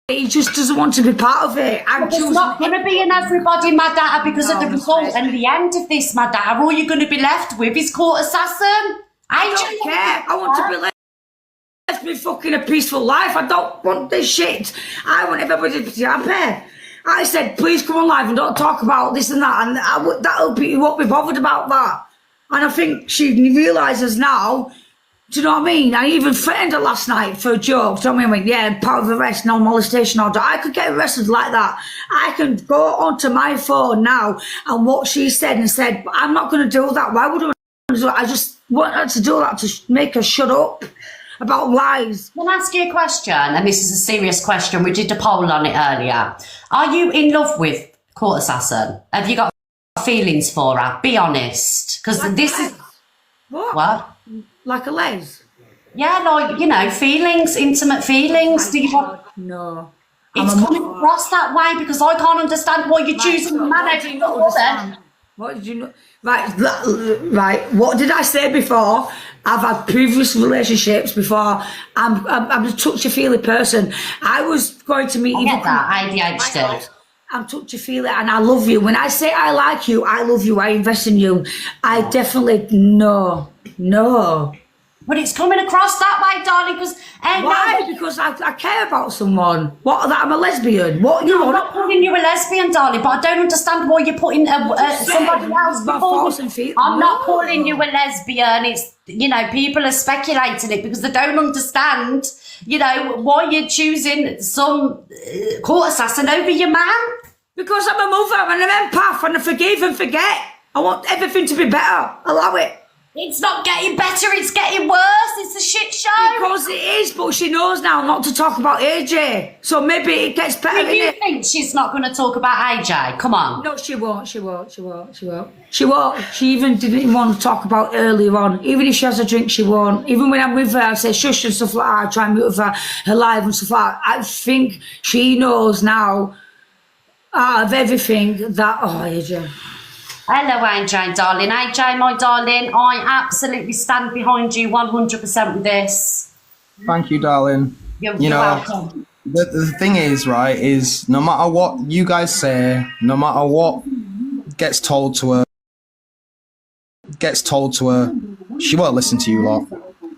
He just doesn't want to be part of it. It's not going to be in everybody, Madhatter, because of the result and the end of this, Madhatter. All you're going to be left with is court assassin. I don't care. I want to be left with fucking a peaceful life. I don't want this shit. I want everybody to be happy. I said, please come on live and don't talk about this and that, and you won't be bothered about that. And I think she realises now. Do you know what I mean? I even threatened her last night for a joke. Do you know what I mean? I went, yeah, part of arrest, no molestation order. I could get arrested like that. I can go onto my phone now and what she said and said, I'm not going to do that. Why would I do that? I just want her to do that to make her shut up about lies. Can I ask you a question? And this is a serious question. We did a poll on it earlier. Are you in love with Court Assassin? Have you got feelings for her? Be honest. Because like this is... What? Like a les? Yeah, like, you know, feelings, intimate feelings. Do you want... No. It's coming across that way because I can't understand why you're choosing the man over your woman. What did you know? Right. What did I say before? I've had previous relationships before. I'm a touchy-feely person. I was going to meet... I get that, ADHD. I'm touchy-feely and I love you. When I say I like you, I love you, I invest in you. I definitely... No. But it's coming across that way, darling, because... Why? No, because I care about someone. What, that I'm a lesbian? What, you I'm not calling you a lesbian, darling, but I don't understand why you're putting somebody else before me. I'm not calling you a lesbian. It's, you know, people are speculating it because they don't understand, you know, why you're choosing some court assassin over your man. Because I'm a mother and an empath and I forgive and forget. I want everything to be better. Allow it. It's not getting better, it's getting worse. It's a shit show. Because it is, but she knows now not to talk about AJ. So maybe it gets better. Do you think she's not going to talk about AJ? Come on. No, she won't. She even didn't even want to talk about earlier on. Even if she has a drink, she won't. Even when I'm with her, I say shush and stuff like that. I try and mute her live and stuff like that. I think she knows now out of everything that, AJ. Hello, AJ, darling. AJ, my darling, I absolutely stand behind you 100% with this. Thank you, darling. You're welcome. The thing is, right, is no matter what you guys say, no matter what gets told to her, she won't listen to you lot.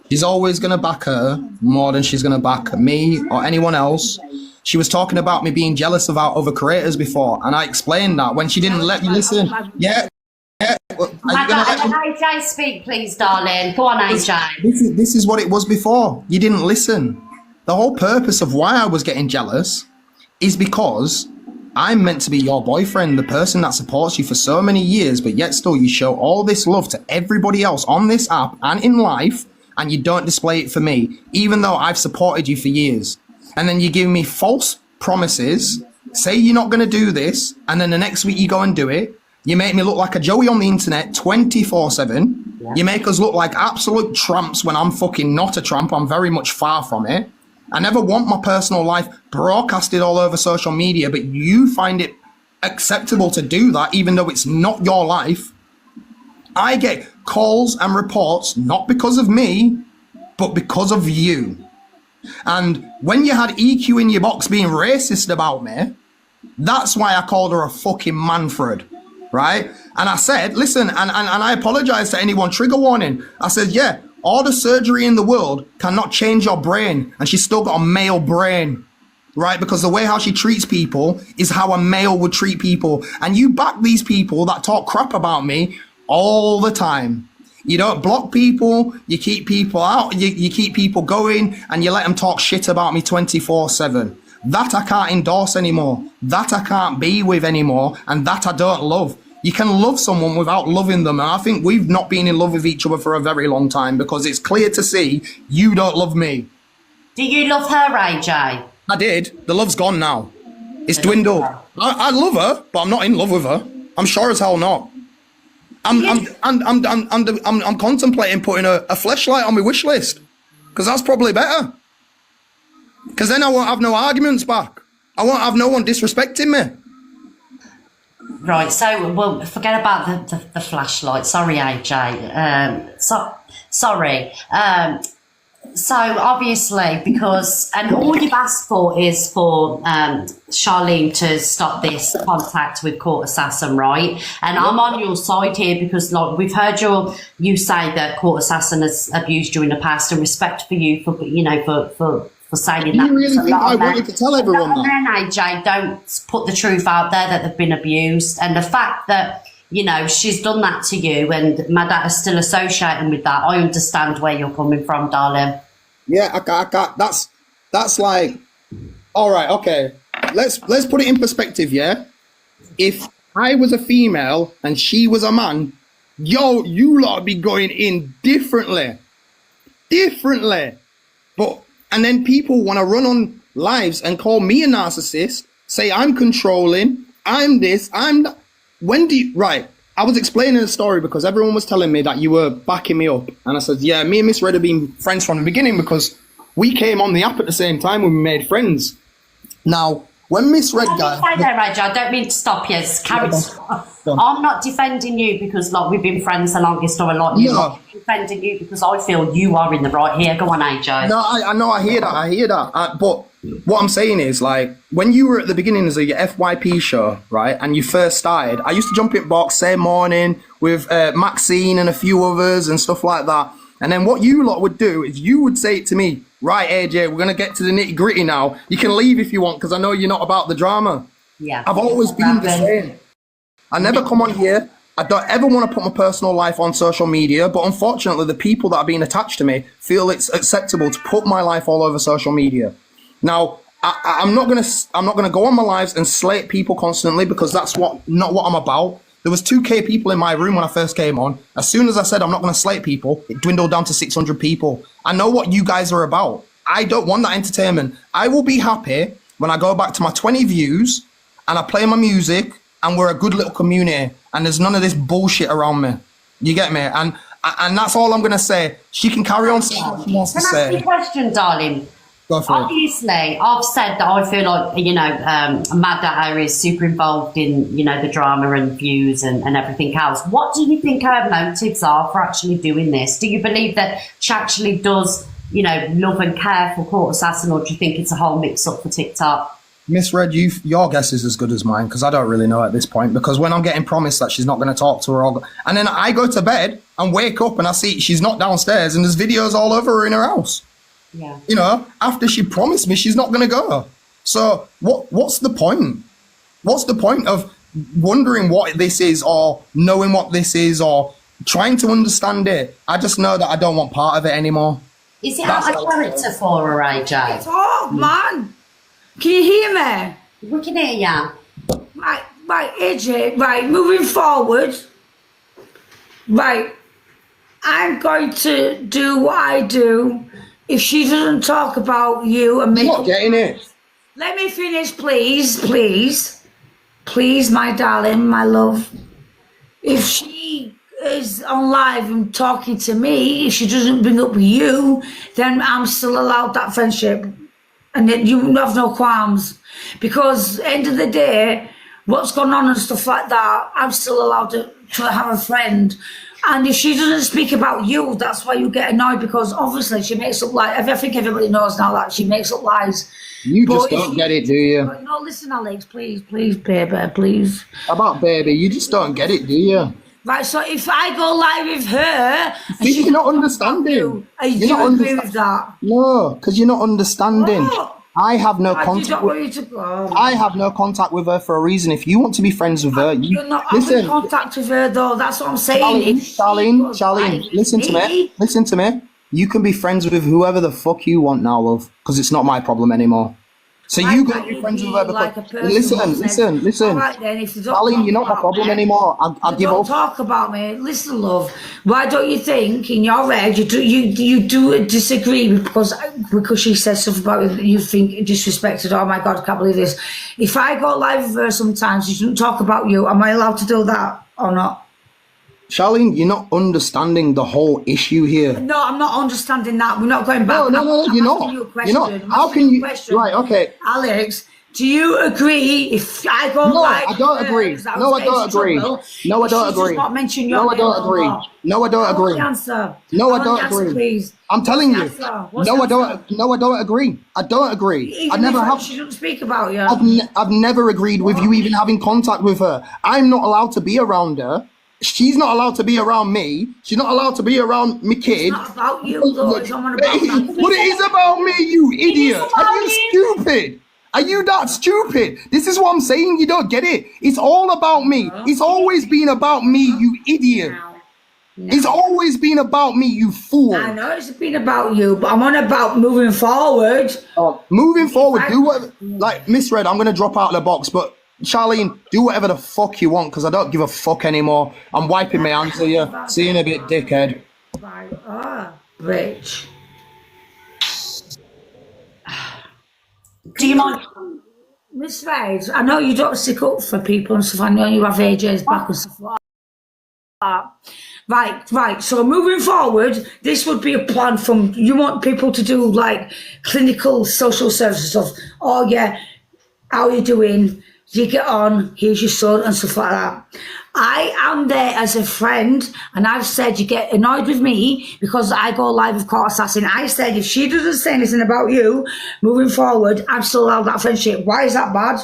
She's always going to back her more than she's going to back me or anyone else. She was talking about me being jealous about other creators before, and I explained that when she didn't let me listen. Yeah. Well, AJ, speak, please, darling. Go on, AJ. This is what it was before. You didn't listen. The whole purpose of why I was getting jealous is because I'm meant to be your boyfriend, the person that supports you for so many years, but yet still you show all this love to everybody else on this app and in life, and you don't display it for me, even though I've supported you for years. And then you give me false promises, say you're not going to do this, and then the next week you go and do it. You make me look like a Joey on the internet 24/7. Yeah. You make us look like absolute tramps when I'm fucking not a tramp. I'm very much far from it. I never want my personal life broadcasted all over social media, but you find it acceptable to do that even though it's not your life. I get calls and reports, not because of me, but because of you. And when you had EQ in your box being racist about me, that's why I called her a fucking Manfred, right? And I said, listen, and I apologize to anyone, trigger warning. I said, yeah, all the surgery in the world cannot change your brain. And she's still got a male brain, right? Because the way how she treats people is how a male would treat people. And you back these people that talk crap about me all the time. You don't block people, you keep people out, you keep people going, and you let them talk shit about me 24/7. That I can't endorse anymore. That I can't be with anymore, and that I don't love. You can love someone without loving them, and I think we've not been in love with each other for a very long time because it's clear to see you don't love me. Do you love her, AJ? I did. The love's gone now. It's dwindled. I love her, but I'm not in love with her. I'm sure as hell not. I'm contemplating putting a fleshlight on my wish list because that's probably better. Because then I won't have no arguments back. I won't have no one disrespecting me. Right, so well, forget about the flashlight. Sorry, AJ. Sorry. So obviously, because and all you've asked for is for Charlene to stop this contact with Court Assassin, right? And I'm on your side here because, like, we've heard you say that Court Assassin has abused you in the past, and respect for you for for saying that. You really think I wanted to tell everyone that? And AJ don't put the truth out there that they've been abused, and the fact that, you know, she's done that to you and Madhatter's still associating with that, I understand where you're coming from, darling. Yeah, I got that's like, all right, okay. Let's put it in perspective, yeah? If I was a female and she was a man, yo, you lot be going in differently. But, and then people want to run on lives and call me a narcissist, say I'm controlling, I'm this, I'm that. When do you, right, I was explaining the story because everyone was telling me that you were backing me up. And I said, yeah, me and Miss Red have been friends from the beginning because we came on the app at the same time when we made friends. Now, when Miss Red got... I don't mean to stop you. I'm not defending you because, like, we've been friends the longest or a lot. I'm defending you because I feel you are in the right here. Go on, AJ. No, I know, I hear that. But what I'm saying is, like, when you were at the beginnings of your FYP show, right, and you first started, I used to jump in box, say morning, with Maxine and a few others and stuff like that. And then what you lot would do is you would say it to me, right, AJ, we're going to get to the nitty gritty now. You can leave if you want because I know you're not about the drama. Yeah. I've always been the same. I never come on here. I don't ever want to put my personal life on social media, but unfortunately the people that are being attached to me feel it's acceptable to put my life all over social media. Now, I'm not gonna go on my lives and slate people constantly because that's not what I'm about. There was 2K people in my room when I first came on. As soon as I said I'm not gonna slate people, it dwindled down to 600 people. I know what you guys are about. I don't want that entertainment. I will be happy when I go back to my 20 views and I play my music and we're a good little community and there's none of this bullshit around me. You get me? And that's all I'm gonna say. She can carry on saying what she wants to say. Can I ask you a question, darling? Obviously, I've said that I feel like, you know, Madhatter is super involved in, you know, the drama and views and everything else. What do you think her motives are for actually doing this? Do you believe that she actually does, you know, love and care for Court Assassin, or do you think it's a whole mix-up for TikTok? Miss Red, your guess is as good as mine because I don't really know at this point, because when I'm getting promised that she's not going to talk to her, and then I go to bed and wake up and I see she's not downstairs and there's videos all over her in her house. Yeah. You know, after she promised me she's not going to go. So what's the point? What's the point of wondering what this is or knowing what this is or trying to understand it? I just know that I don't want part of it anymore. Is it out of character for her, AJ? It's hard, man. Can you hear me? We can hear you. Right, AJ, right, moving forward, right, I'm going to do what I do. If she doesn't talk about you and make... You're not getting it. Let me finish, please, please. Please, my darling, my love. If she is on live and talking to me, if she doesn't bring up you, then I'm still allowed that friendship. And then you have no qualms. Because at the end of the day, what's going on and stuff like that, I'm still allowed to have a friend. And if she doesn't speak about you, that's why you get annoyed, because obviously she makes up lies. I think everybody knows now that she makes up lies. You just don't get it, do you? No, listen, Alex, please, baby, please. About baby, you just don't get it, do you? Right, so if I go live with her... You're not understanding. You agree with that? No, because you're not understanding. What? I have no contact. I have no contact with her for a reason. If you want to be friends with her, you're not having contact with her, though. That's what I'm saying. Charlene, listen to me. Listen to me. You can be friends with whoever the fuck you want now, love, because it's not my problem anymore. So you got to be friends with her because... Listen. All right, then, if you don't Darling, you're not my problem anymore. I'll give up. Don't talk about me. Listen, love. Why don't you think in your head you do disagree because she says stuff about you think disrespected? Oh my God, I can't believe this. If I go live with her sometimes, she doesn't talk about you. Am I allowed to do that or not? Charlene, you're not understanding the whole issue here. No, I'm not understanding that. We're not going back. No, you're not. You're not. How can you... Right, okay. Alex, Do you agree if I go No, like... I don't agree. No, I don't agree. No, I don't agree. Not mention your No, I don't agree. No, I don't agree. Answer. No, I don't agree. Please. I'm telling you. No, I don't. No, I don't agree. I don't agree. I never have. She doesn't speak about you. I've never agreed with you even having contact with her. I'm not allowed to be around her. She's not allowed to be around me. She's not allowed to be around my kid. It's not about you, though. It's not about that. But it is about me, you idiot. Are you stupid? Are you that stupid? This is what I'm saying. You don't get it. It's all about me. It's always been about me, you idiot. No. It's always been about me, you fool. I know it's been about you, but I'm on about moving forward. Moving forward, do what, like Miss Red, I'm going to drop out of the box, but Charlene, do whatever the fuck you want, because I don't give a fuck anymore. I'm wiping my hands of you. See you in a bit, dickhead. Right, bitch. Do you mind? Miss Red, I know you don't stick up for people and stuff. I know you have AJ's back and stuff like that. Right. So moving forward, this would be a plan from, you want people to do like clinical social services stuff. Oh yeah, how are you doing? Do you get on? Here's your son and stuff like that. I am there as a friend, and I've said you get annoyed with me because I go live with Court Assassin. I said if she doesn't say anything about you moving forward, I'm still allowed that friendship. Why is that bad?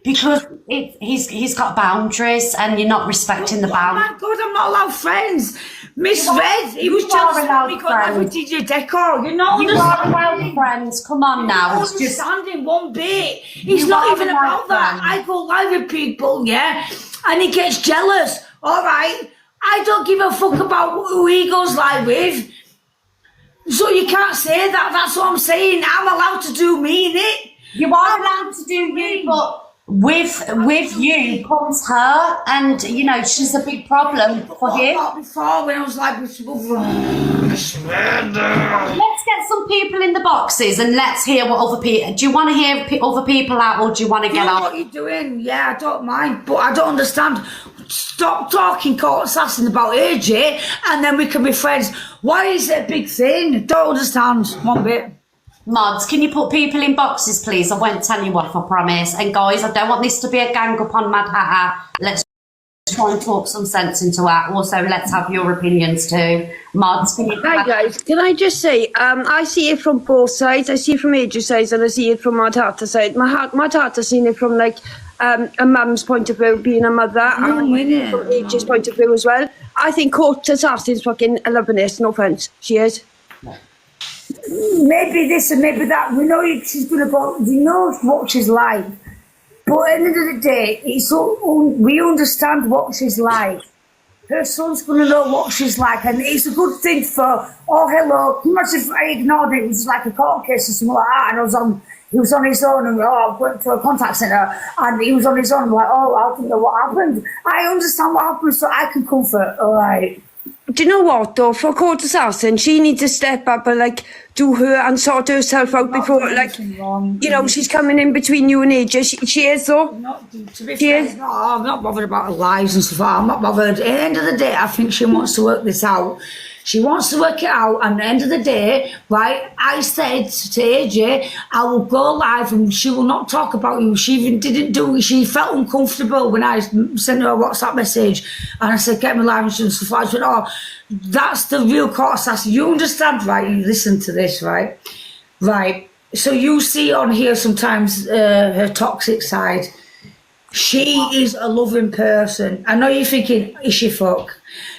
Because he's got boundaries and you're not respecting the boundaries. Oh my God, I'm not allowed friends. Miss Red, he was jealous of me because I did your decor. You're not You are allowed friends. Come on now. It's just understanding one bit. It's not even about that. I go live with people, yeah, and he gets jealous. All right, I don't give a fuck about who he goes live with. So you can't say that. That's what I'm saying. I'm allowed to do me, innit? You are allowed to do you, but with you comes her, and you know she's a big problem for him. Before when I was like, let's get some people in the boxes and let's hear what other people. Do you want to hear other people out, or do you want to get on? What you're doing? Yeah, I don't mind, but I don't understand. Stop talking Court Assassin about AJ, and then we can be friends. Why is it a big thing? Don't understand one bit. Mods, can you put people in boxes, please? I won't tell you off, I promise. And guys, I don't want this to be a gang up on Madhatter. Let's try and talk some sense into her. Also, let's have your opinions too. Mods, can you... Hi guys, can I just say, I see it from both sides. I see it from AJ's side and I see it from Madhatter's side. Madhatter's seen it from like a mum's point of view, being a mother, and from AJ's point of view as well. I think Court Assassin's fucking loving this, no offence. She is. Maybe this and maybe that. We know she's going to go. We know what she's like, but at the end of the day, we understand what she's like. Her son's going to know what she's like, and it's a good thing for. Oh, hello. Can you imagine if I ignored it? It was like a court case or something like that, and he was on his own, and I went to a contact centre, and he was on his own. I'm like, oh, I don't know what happened. I understand what happened, so I can comfort. All right. Do you know what though? For Court Assassin, she needs to step up and like do her and sort herself out before, like, you know, she's coming in between you and AJ. She is though. To be fair, I'm not bothered about her lives and stuff like that. I'm not bothered. At the end of the day, I think she wants to work this out. She wants to work it out, and at the end of the day, right, I said to AJ, I will go live and she will not talk about you. She even didn't do it. She felt uncomfortable when I sent her a WhatsApp message, and I said, get me live and stuff like that. She went, oh, that's the real Court Assassin. You understand, right? You listen to this, right? Right. So you see on here sometimes her toxic side. She is a loving person. I know you're thinking, is she fuck?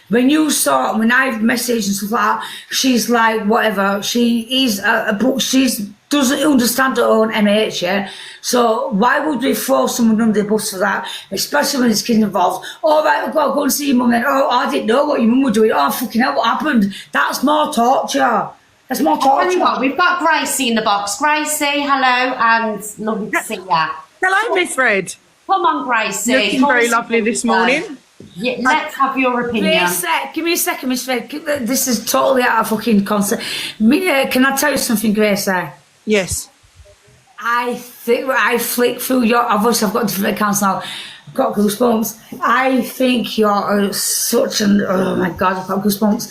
When I've messaged and stuff like that, she's like, whatever. She is, but she doesn't understand her own MH, yeah? So why would we throw someone under the bus for that? Especially when there's kids involved. All right, we've got to go and see your mum then. Oh, I didn't know what your mum was doing. Oh, fucking hell, what happened? That's more torture. That's more torture. Tell you what, we've got Gracie in the box. Gracie, hello, and lovely to see ya. Hello, Miss Red. Come on, Gracie. Looking very lovely this morning. Yeah, let's have your opinion. Give me a second, Miss Red. This is totally out of fucking concept. Can I tell you something, Gracie? Yes. I think I flick through your. Obviously, I've got different accounts now. I've got goosebumps. I think you're such an. Oh my God, I've got goosebumps.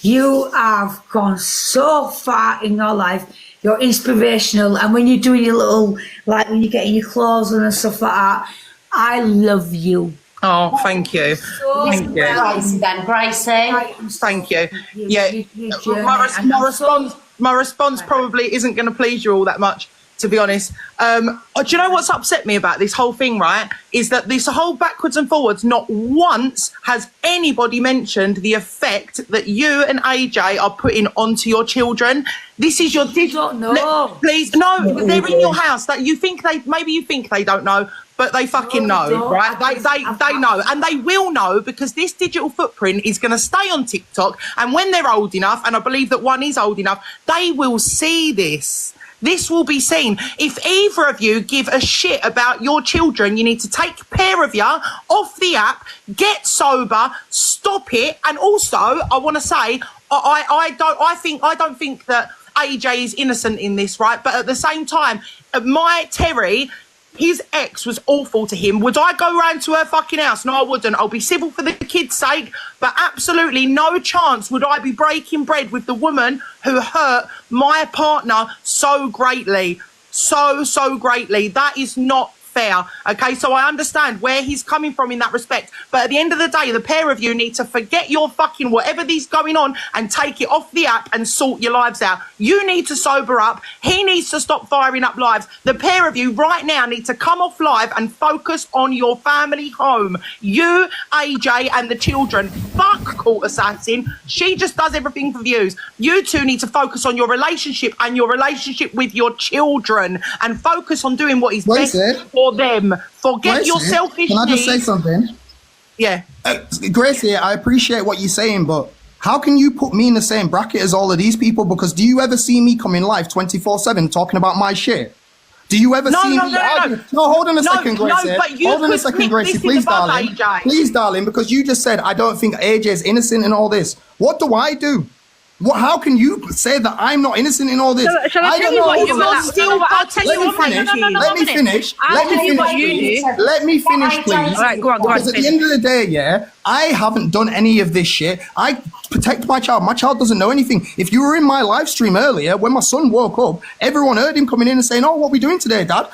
You have gone so far in your life. You're inspirational, and when you're doing your little, like when you're getting your clothes on and stuff like that, I love you. Oh, thank you. Thank you. Gracie then, Gracie. Thank you. Yeah, my response probably isn't going to please you all that much, to be honest. Do you know what's upset me about this whole thing, right? Is that this whole backwards and forwards, not once has anybody mentioned the effect that you and AJ are putting onto your children. This is your... No. Please, no, they're in your house. That you think maybe you think they don't know, but they fucking know, right? They know, and they will know, because this digital footprint is going to stay on TikTok, and when they're old enough, and I believe that one is old enough, they will see this. This will be seen. If either of you give a shit about your children, you need to take care of you off the app, get sober, stop it. And also, I want to say, I don't think that AJ is innocent in this, right? But at the same time, my Terry, his ex was awful to him. Would I go round to her fucking house? No, I wouldn't. I'll be civil for the kids' sake, but absolutely no chance would I be breaking bread with the woman who hurt my partner so greatly. So greatly. That is not fair. Okay, so I understand where he's coming from in that respect, but at the end of the day, the pair of you need to forget your fucking whatever is going on and take it off the app and sort your lives out. You need to sober up. He needs to stop firing up lives. The pair of you right now need to come off live and focus on your family home. You, AJ, and the children. Fuck Court Assassin. She just does everything for views. You two need to focus on your relationship and your relationship with your children, and focus on doing what is best for them. Forget your selfish Can I just say something? Yeah. Gracie, I appreciate what you're saying, but how can you put me in the same bracket as all of these people? Because do you ever see me come in live 24/7 talking about my shit? Do you ever see me argue? No, hold on a second, Gracie. Hold on a second, Gracie, please, darling. AJ. Please, darling, because you just said I don't think AJ is innocent in all this. What do I do? How can you say that I'm not innocent in all this? Shall I tell you what you I'll tell you what Let me finish. Let me finish, please. All right, go on. Because at the end of the day, yeah, I haven't done any of this shit. I protect my child. My child doesn't know anything. If you were in my live stream earlier, when my son woke up, everyone heard him coming in and saying, "Oh, what are we doing today, Dad?"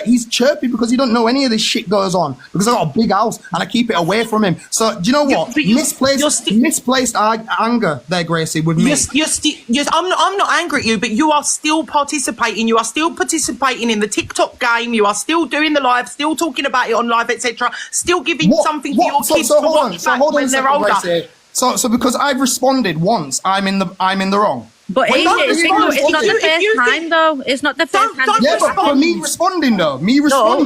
He's chirpy because he don't know any of this shit goes on. Because I got a big house and I keep it away from him. So do you know what? Misplaced anger there, Gracie, with me. I'm not angry at you, but you are still participating. You are still participating in the TikTok game. You are still doing the live, still talking about it on live, etc. Still giving something for your kids to watch back when they're older. So because I've responded once, I'm in the wrong. But AJ, it's not the first time though. It's not the first time. Yeah, but for me responding though, you allow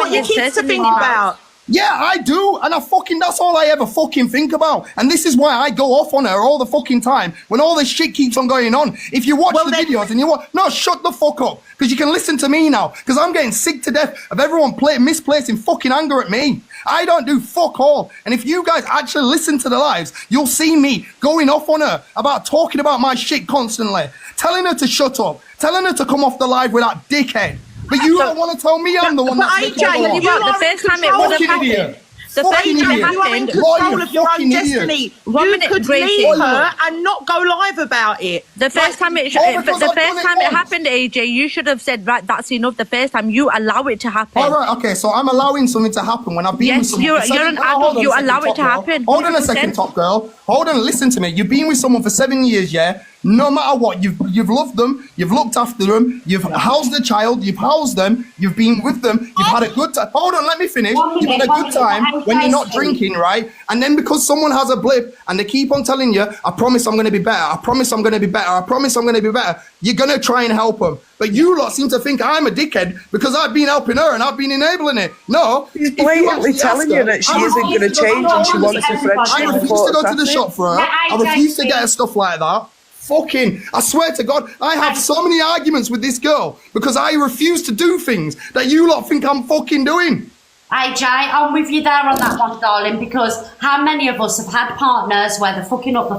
your kids to think about. Yeah, I do, and that's all I ever fucking think about. And this is why I go off on her all the fucking time when all this shit keeps on going on. If you watch the videos and no, shut the fuck up, because you can listen to me now, because I'm getting sick to death of everyone misplacing fucking anger at me. I don't do fuck all. And if you guys actually listen to the lives, you'll see me going off on her about talking about my shit constantly, telling her to shut up, telling her to come off the live with that dickhead. But you don't want to tell me I'm the one that's AJ, the first time it would have happened. The first time it happened, you are in control of your own destiny. You could leave her and not go live about it. The first time it happened, AJ, you should have said, right, that's enough. The first time you allow it to happen. All right, okay, so I'm allowing something to happen when I've been with someone. Yes, you're an adult. You allow it to happen. Hold on a second, top girl. Hold on, listen to me. You've been with someone for 7 years, yeah? No matter what, you've loved them, you've looked after them, you've housed the child, you've housed them, you've been with them, you've had a good time. Hold on, let me finish. You've had a good time when you're not drinking, right? And then because someone has a blip and they keep on telling you, I promise I'm going to be better, I promise I'm going to be better, I promise I'm going to be better, you're going to try and help them. But you lot seem to think I'm a dickhead because I've been helping her and I've been enabling it. No. She's blatantly telling you that she isn't going to change and she wants a friendship. I refuse to go to the shop for her. I refuse to get her stuff like that. I swear to God, I have so many arguments with this girl because I refuse to do things that you lot think I'm fucking doing. AJ, I'm with you there on that one, darling, because how many of us have had partners where they're fucking up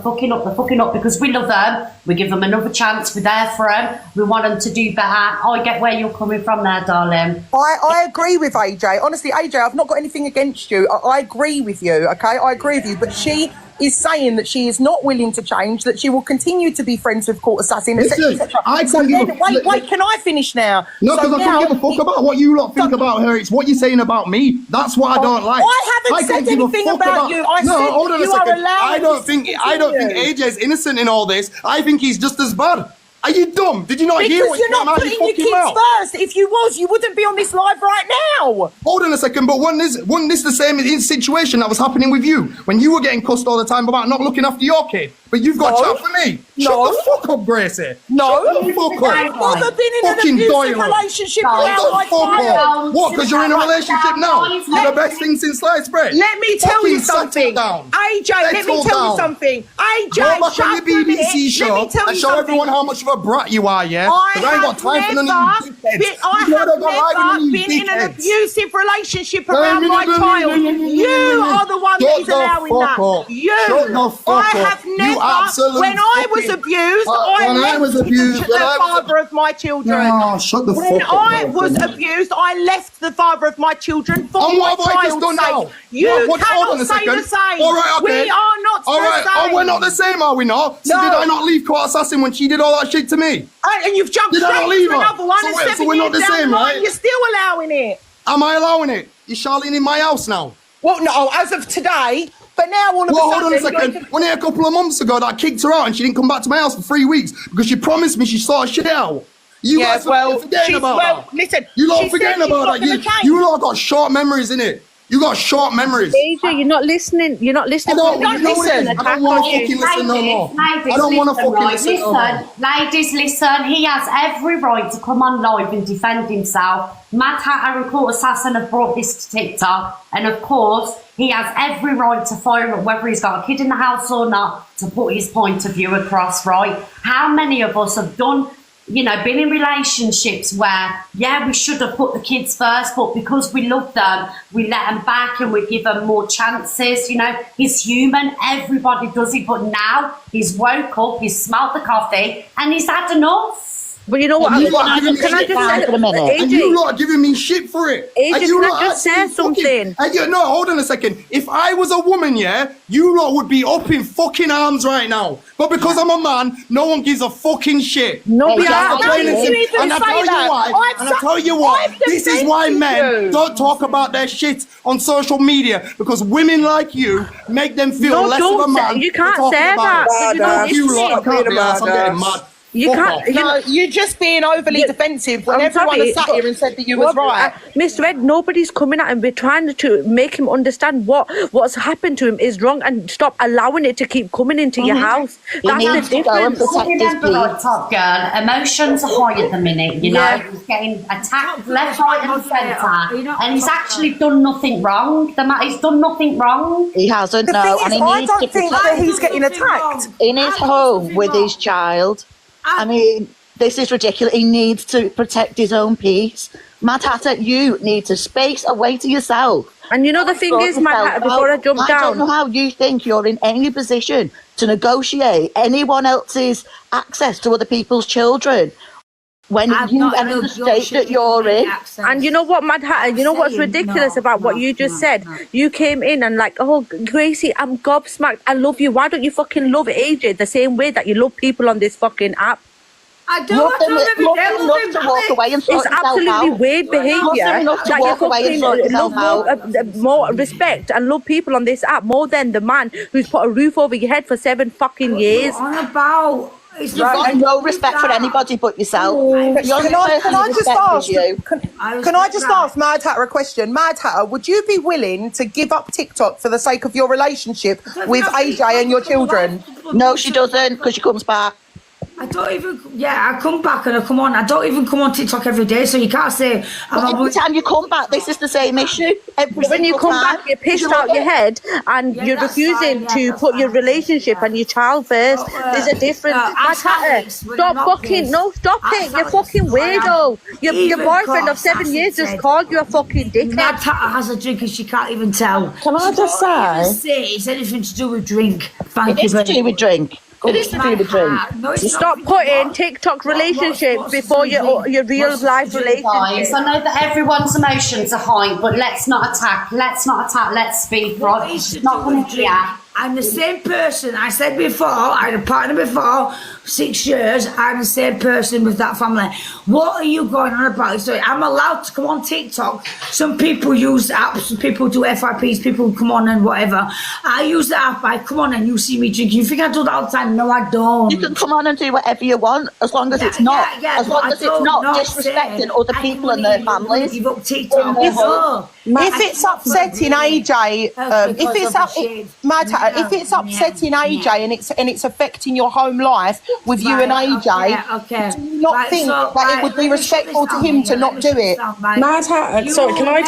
because we love them, we give them another chance, we're there for them, we want them to do better. I get where you're coming from there, darling. I agree with AJ. Honestly, AJ, I've not got anything against you. I agree with you, okay? I agree with you. But she is saying that she is not willing to change, that she will continue to be friends with Court Assassin, etc. Listen, I can't give a... Wait, can I finish now? No, So because I now- don't give a fuck about what you lot think about her. It's what you're saying about me. That's what I don't like. I haven't said don't give a anything fuck about you. I said hold on you a are second. allowed I don't to think continue. AJ is innocent in all this. I think he's just as bad. Are you dumb? Did you not hear Because what you're came not out of putting your your kids fucking mouth? first. If you was, you wouldn't be on this live right now. Hold on a second, but wasn't this the same situation that was happening with you when you were getting cussed all the time about not looking after your kid? But you've got No. chat for me. No. Shut the fuck up, Gracie. No. Shut the fuck I've up. never been in an Fucking abusive Doyle. relationship No. without Shut my the fuck child. up. What, because you're in a relationship now? You're the best thing since sliced bread. Let me tell you Fucking settle something. down. AJ, let me Settle tell you down. something. AJ, Go back shut on your up for a minute. BBC show Let me tell and you show something. everyone how much of a brat you are, yeah? I 'Cause I ain't got time for none of you dickheads. I You have don't go live with none of never you been in an dickheads. abusive relationship around my child. You are the one that is allowing that. You. Shut the fuck I up. have You never. absolute When I was fucking- abused, When I was abused, the when I was father of my children. No, shut the When fuck up. I was abused, I left the father of my children for And my what have I just child's done now? sake. You Hold on cannot a say second. the same. All right, okay. We are not All right, the same. oh, we're not the same, are we not? So No. did I not leave Court Assassin when she did all that shit to me? And you've jumped Did I straight not leave to her? another one, So and wait, so 7 we're not years the down same, the line, right? you're still allowing it. Am I allowing it? Is Charlene in my house now? Well, no, as of today, but now all of Well, a hold on a sudden... second. When a couple of months ago that I kicked her out and she didn't come back to my house for 3 weeks because she promised me she saw shit out. You Yeah, guys are well, forgetting she's- about well, that. listen, You lot she forgetting said she's about not that. gonna change. You lot got short memories, innit? You got short memories. AJ, you're not listening. You're not I listening. don't, don't you know what it is? listen. I don't want to fucking listen no more. I don't want to fucking listen no more. Ladies, listen. He has every right to come on live and defend himself. Madhatter and Court Assassin have brought this to TikTok, and of course, he has every right to fire up whether he's got a kid in the house or not to put his point of view across. Right? How many of us have done? You know, been in relationships where, yeah, we should have put the kids first, but because we love them, we let them back and we give them more chances. You know, he's human. Everybody does it. But now he's woke up, he's smelled the coffee, and he's had enough. But you know what? And you lot Can I giving me just shit say, for it. And you AJ, lot are giving me shit for it. AJ, And you can I lot just say actually something? No, hold on a second. If I was a woman, yeah, you lot would be up in fucking arms right now. But because I'm a man, no one gives a fucking shit. No, we That's are. the plain and you simple. even And I say tell you that. why. And I tell you what. I've This is why defended men you. don't talk about their shit on social media, because women like you make them feel No, less of a don't man. say- you for can't talking say about that. it. You're not You lot, I listening. can't be arsed. I'm getting mad. You Fuck can't. off. No, you're just being overly defensive when I'm everyone sorry, has sat but- here and said that you was right. Miss Red, nobody's coming at him. We're trying to make him understand what's happened to him is wrong and stop allowing it to keep coming into your house. That's the difference. Remember, like Top Girl, emotions are high at the minute, you know. Yeah. He's getting attacked left, right, and centre, and he's actually done nothing wrong. He's done nothing wrong. He hasn't, The no, thing and is, he I needs to don't think protect that he's getting attacked. in his home with his child. I mean, this is ridiculous. He needs to protect his own peace. Madhatter, you need to space away to yourself. And you know the thing is, Madhatter, before I jump I don't know down, how you think you're in any position to negotiate anyone else's access to other people's children when you are in the state that you're in. and you know what, Madhatter, you know what's ridiculous about what you just said? You came in and like, oh, Gracie, I'm gobsmacked. I love you. Why don't you fucking love AJ the same way that you love people on this fucking app? I do. Love I them, love love every them day. enough Love to him. walk away and sort It's yourself absolutely out. weird behaviour them enough to that you walk away and fucking sort love yourself more respect and love people on this app more than the man who's put a roof over your head for 7 fucking years. On about. It's You've got no respect for anybody but yourself. The only person Can I who just respects ask? you. Can I just ask Mad Hatter a question? Mad Hatter, would you be willing to give up TikTok for the sake of your relationship with AJ and your children? No, she doesn't, because she comes back. I don't even. Yeah, I come back and I come on. I don't even come on TikTok every day, so you can't say. Every time you come back, this is the same issue. When you come back, you're pissed out your head and Yeah, you're that's refusing fine, yeah, to that's put your fine. relationship and your child first. There's a difference. ask Madhatter, Alex when stop I'm not fucking, pissed. no, stop Ask it. You're Alex fucking when I am. weirdo. Your Even boyfriend of Cox 7 years said- just called you a fucking dickhead. Mad Hatter has a drink and she can't even tell. Can I just say it's anything to do with drink. Thank It you is to very do with drink. It is to do with drink. No, it's Stop not. putting TikTok relationships before your real life Guys, relationship. I know that everyone's emotions are high, but let's not attack. Let's speak, right? It's not going to be I'm the same person. I said before, I had a partner before, 6 years. I'm the same person with that family. What are you going on about? So I'm allowed to come on TikTok. Some people use apps, some people do FIPs, people come on and whatever. I use the app, I come on and you see me drinking. You think I do that all the time? No, I don't. You can come on and do whatever you want, as long as it's not, as long as it's not disrespecting other people and their families. Give up TikTok. If it's upsetting AJ, if it's upsetting AJ and it's affecting your home life with you and AJ, do you not think that it would be respectful to him to not do it? Madhatter, sorry, can I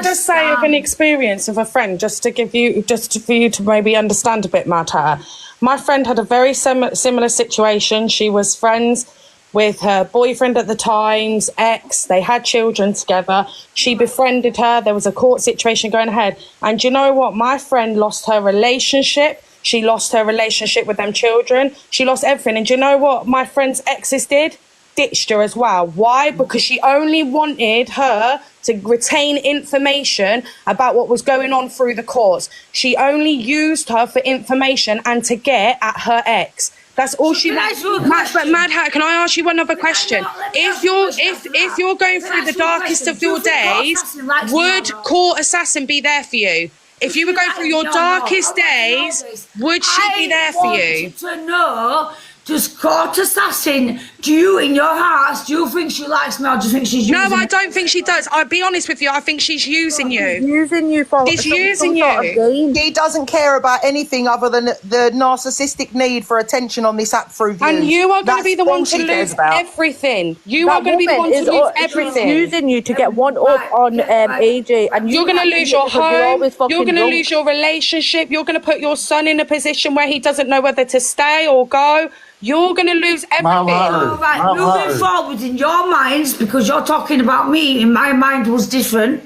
just say of an experience of a friend, just for you to maybe understand a bit, Madhatter. My friend had a very similar situation. She was friends with her boyfriend at the time's ex. They had children together. She befriended her. There was a court situation going ahead. And you know what? My friend lost her relationship. She lost her relationship with them children. She lost everything. And do you know what my friend's exes did? Ditched her as well. Why? Because she only wanted her to retain information about what was going on through the courts. She only used her for information and to get at her ex. That's all she wants. But Madhatter, can I ask you one other question? If you're going through the darkest of your days, would Court Assassin be there for you? If you were going through your darkest days, would she be there for you? To know, does Court Assassin, do you in your heart, do you think she likes me or do you think she's using me? No, I don't think she does. I'll be honest with you, I think she's using you. She's using you for She's using you. He doesn't care about anything other than the narcissistic need for attention on this app through views. And you are going to be the one to That's all she cares lose about. everything. You are going to be the one to lose everything. She's using you to get one up on AJ. And You're going to lose your home. You're going to lose your relationship. You're going to put your son in a position where he doesn't know whether to stay or go. You're going to lose everything. All right, moving forward in your minds, because you're talking about me, in my mind was different.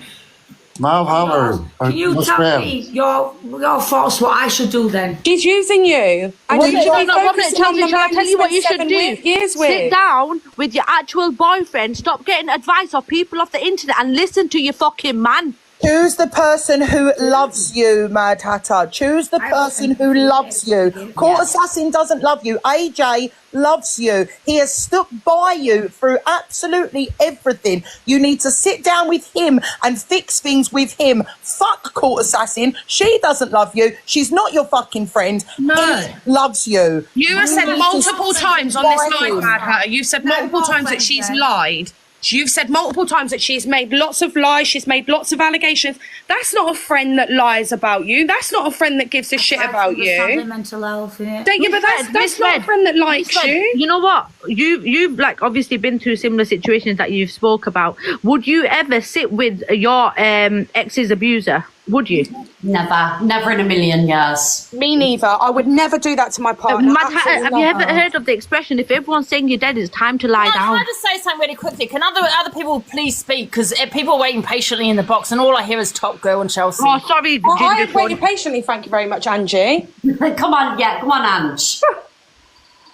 Can you tell me your thoughts, what I should do then? She's using you. And you should be focusing on the man I'll tell you what you should 7 do. years with. Sit down with your actual boyfriend, stop getting advice of people off the internet and listen to your fucking man. Choose the person who loves you, Madhatter. Choose the person who loves you. Court Assassin doesn't love you. AJ loves you. He has stuck by you through absolutely everything. You need to sit down with him and fix things with him. Fuck Court Assassin. She doesn't love you. She's not your fucking friend. No. He loves you. You have said multiple times on this live, Madhatter. You've said multiple times that she's lied. You've said multiple times that she's made lots of lies, she's made lots of allegations. That's not a friend that lies about you. That's not a friend that gives a shit about you. Mental health, innit? Yeah, but that's not a friend that likes you. You know what? You've like obviously been through similar situations that you've spoke about. Would you ever sit with your ex's abuser? Would you? Never in a million years. Me neither. I would never do that to my partner. Have you ever heard of the expression, if everyone's saying you're dead, it's time to lie down? Can I just say something really quickly? Can other people please speak? Because people are waiting patiently in the box and all I hear is Top Girl and Chelsea. Oh, sorry. Well, I have waited patiently, thank you very much, Angie. Come on, Ange.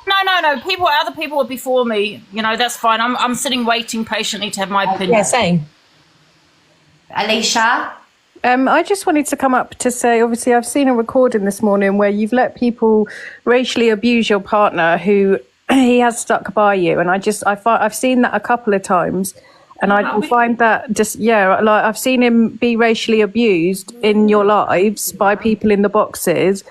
No. Other people are before me. You know, that's fine. I'm sitting waiting patiently to have my opinion. Yeah, same. Alicia? I just wanted to come up to say, obviously, I've seen a recording this morning where you've let people racially abuse your partner who he has stuck by you. And I've seen that a couple of times. And I find that like I've seen him be racially abused in your lives by people in the boxes.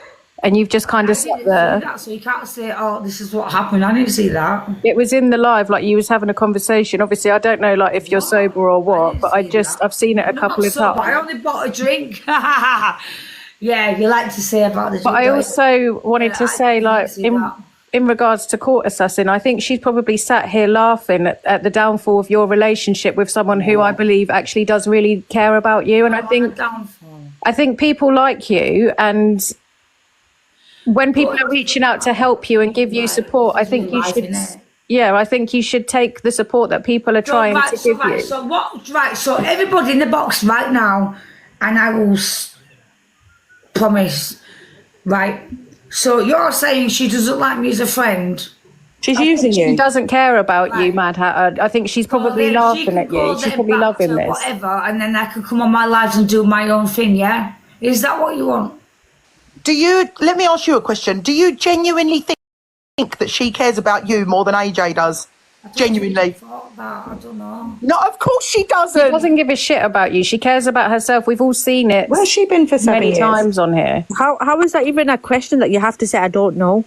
And you've just kind of sat there. So you can't say, oh, this is what happened. I didn't see that. It was in the live, like you was having a conversation. Obviously, I don't know, like if you're sober or what, but I've seen it a couple of times. I only bought a drink. Yeah, you like to say about this. But I also wanted to say, like, in regards to Court Assassin, I think she's probably sat here laughing at the downfall of your relationship with someone who I believe actually does really care about you. And I think people like you, and when people are reaching out to help you and give you support, I think you should. Yeah, I think you should take the support that people are trying to give you. So everybody in the box right now, and I will promise, right? So you're saying she doesn't like me as a friend? She's using you. She doesn't care about you, Madhatter. I think she's probably laughing at you. She's probably loving this. Whatever, and then I can come on my lives and do my own thing, yeah? Is that what you want? let me ask you a question. Do you genuinely think that she cares about you more than AJ does? Genuinely? I don't know. No, of course she doesn't. She doesn't give a shit about you. She cares about herself. We've all seen it. Where's she been for 7 years? Many times on here. How is that even a question that you have to say, I don't know?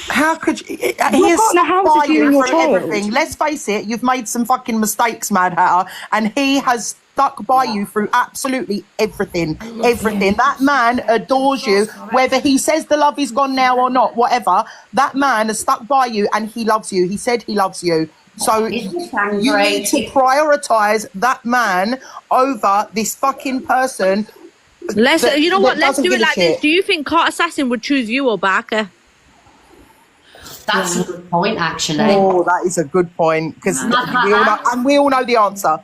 How could you? He got has in the house stuck by with you and you your for child. everything. Let's face it, you've made some fucking mistakes, Mad Hatter, and he has stuck by you through absolutely everything. Everything. That man adores you, whether he says the love is gone now or not, whatever. That man has stuck by you and he loves you. He said he loves you. So you need to prioritise that man over this fucking person. You know what? Let's doesn't do it give a like shit. this. Do you think Court Assassin would choose you or Barker? That's a good point, actually. Oh, that is a good point, because we all know the answer.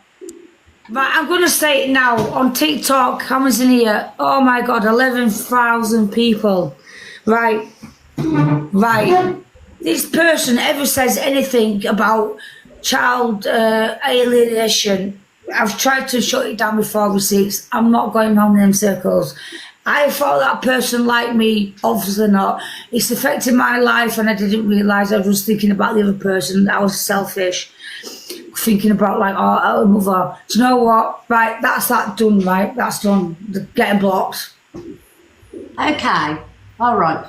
But I'm going to say it now. On TikTok, Hammers in here. Oh my God, 11,000 people. Right. This person ever says anything about child alienation, I've tried to shut it down before receipts. I'm not going on in them circles. I thought that person liked me, obviously not. It's affected my life and I didn't realise I was thinking about the other person. I was selfish. Thinking about like, oh, mother. Do you know what? Right, that's that done, right? That's done. Getting blocked. Okay. All right.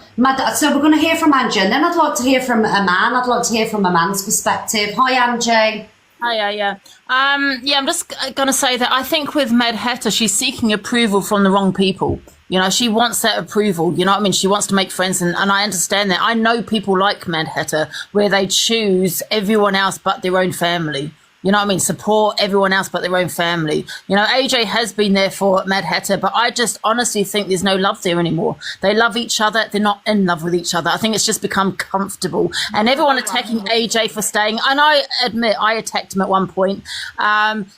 So we're going to hear from Angie, and then I'd like to hear from a man. I'd like to hear from a man's perspective. Hi, Angie. Hi, yeah. I'm just going to say that I think with Madhatter, she's seeking approval from the wrong people. You know, she wants that approval. You know what I mean? She wants to make friends, and I understand that. I know people like Madhatter where they choose everyone else but their own family. You know what I mean? Support everyone else but their own family. You know, AJ has been there for Madhatter, but I just honestly think there's no love there anymore. They love each other. They're not in love with each other. I think it's just become comfortable. And everyone attacking AJ for staying. And I admit I attacked him at one point,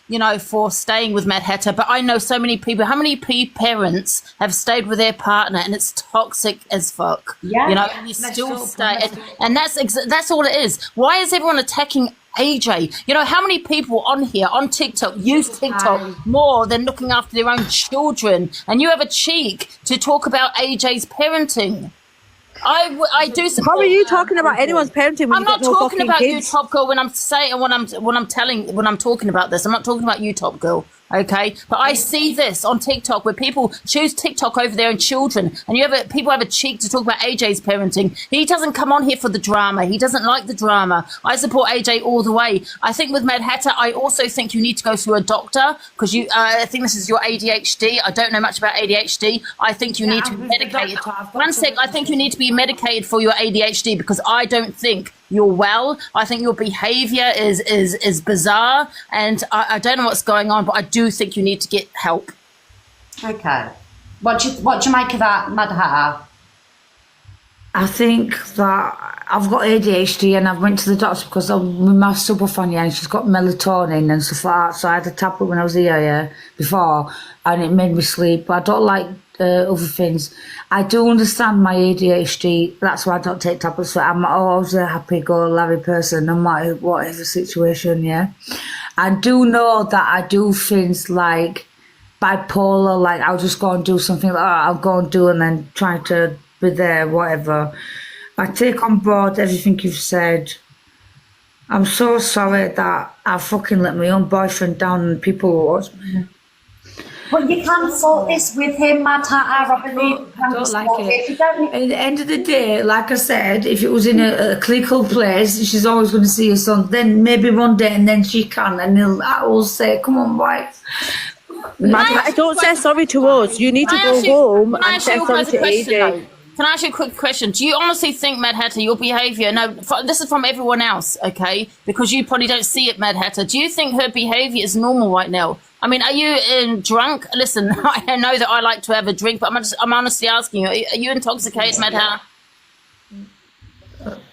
you know, for staying with Madhatter. But I know so many people. How many parents have stayed with their partner and it's toxic as fuck? Yeah. You know, and you still stay. And that's all it is. Why is everyone attacking AJ? You know, how many people on here on TikTok use TikTok more than looking after their own children? And you have a cheek to talk about AJ's parenting. I do support. How are you talking about anyone's parenting? When I'm not talking about kids? you, Top Girl. When I'm saying when I'm talking about this, I'm not talking about you, Top Girl. Okay, but I see this on TikTok where people choose TikTok over their own children, and people have a cheek to talk about AJ's parenting. He doesn't come on here for the drama. He doesn't like the drama. I support AJ all the way. I think with Madhatter, I also think you need to go through a doctor because I think this is your ADHD. I don't know much about ADHD. I think you need to be medicated. One sec, I think you need to be medicated for your ADHD because I don't think you're well. I think your behaviour is bizarre, and I don't know what's going on, but I do think you need to get help. Okay. What do you make of that, Madhatter? I think that I've got ADHD and I've went to the doctor because I'm with my superfan, and she's got melatonin and stuff like that. So I had a tablet when I was here before, and it made me sleep. But I don't like other things. I do understand my ADHD. That's why I don't take tablets. So I'm always a happy-go-lucky person, no matter whatever situation. Yeah, I do know that I do things like bipolar. Like I'll just go and do something. Like I'll go and do, and then try to be there, whatever. I take on board everything you've said. I'm so sorry that I fucking let my own boyfriend down and people watch me. But you can sort this with him, Madhatter. I believe you can don't like sort it. At the end of the day, like I said, if it was in a clinical place, she's always going to see her son. Then maybe one day, and then she can, and I will say, "Come on, wife." Madhatter, don't say sorry to us. You need to go home and say sorry to AJ. Can I ask you a quick question? Do you honestly think, Madhatter, your behaviour, this is from everyone else, okay, because you probably don't see it, Madhatter, do you think her behaviour is normal right now? I mean, are you drunk? Listen, I know that I like to have a drink, but I'm honestly asking you, are you intoxicated, Madhatter?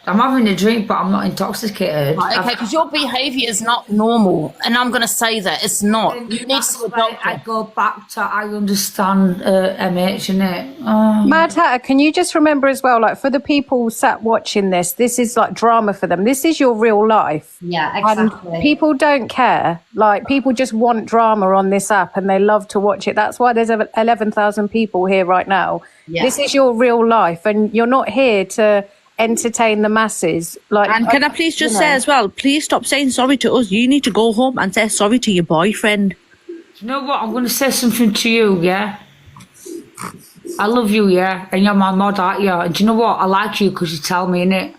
I'm having a drink, but I'm not intoxicated. Right, okay, because your behaviour is not normal, and I'm going to say that it's not. You need to see a doctor. I go back to I understand MH, innit? Mad Hatter, can you just remember as well, like for the people sat watching this, this is like drama for them. This is your real life. Yeah, exactly. And people don't care. Like people just want drama on this app and they love to watch it. That's why there's 11,000 people here right now. Yeah. This is your real life and you're not here to entertain the masses. Like, and can I please just say as well, please stop saying sorry to us. You need to go home and say sorry to your boyfriend. You know what? I'm going to say something to you, yeah? I love you, yeah? And you're my mod, aren't you? And do you know what? I like you because you tell me, innit?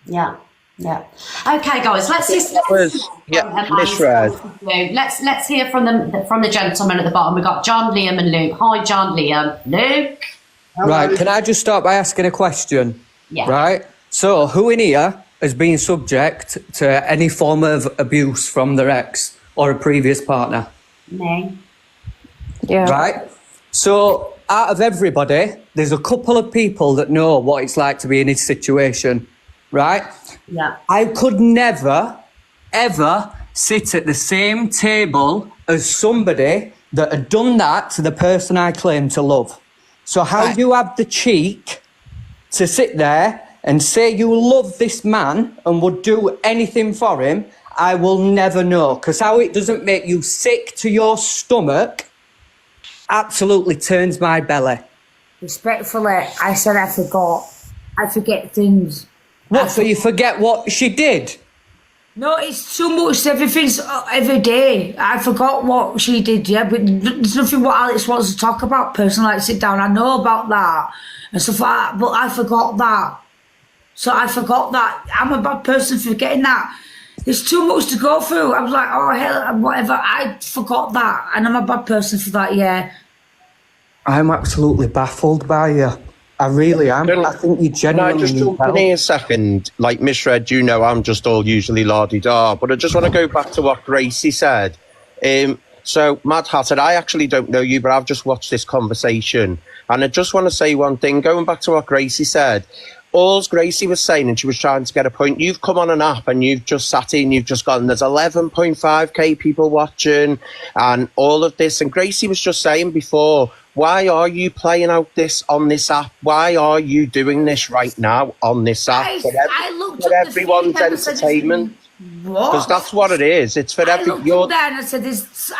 Yeah, yeah. Okay, guys, let's listen. Misread. Let's hear from the gentleman at the bottom. We've got John, Liam and Luke. Hi, John, Liam. Luke? Right, can I just start by asking a question? Yeah. Right, so who in here has been subject to any form of abuse from their ex or a previous partner? Me. Yeah. Right, so out of everybody, there's a couple of people that know what it's like to be in his situation, right? Yeah. I could never, ever sit at the same table as somebody that had done that to the person I claim to love. So how do you have the cheek to sit there and say you love this man and would do anything for him? I will never know, because how it doesn't make you sick to your stomach absolutely turns my belly. Respectfully, I said I forgot. I forget things. What, so you forget what she did? No, it's too much. Everything's every day. I forgot what she did, yeah, but there's nothing what Alex wants to talk about personally. Like, sit down, I know about that and stuff like that, but I forgot that. So I forgot that. I'm a bad person for forgetting that. There's too much to go through. I was like, oh, hell, whatever. I forgot that, and I'm a bad person for that, yeah. I'm absolutely baffled by you. I really am. I think you genuinely just jump in here a second? Like, Misread, you know I'm just all usually la-di-da, but I just want to go back to what Gracie said. So, Mad Hatter, I actually don't know you, but I've just watched this conversation, and I just want to say one thing, going back to what Gracie said. All Gracie was saying, and she was trying to get a point, you've come on an app and you've just sat in, you've just gone, there's 11.5k people watching and all of this. And Gracie was just saying before, why are you playing out this on this app? Why are you doing this right now on this app? For everyone's entertainment. Because that's what it is. It's for everyone. There and I said,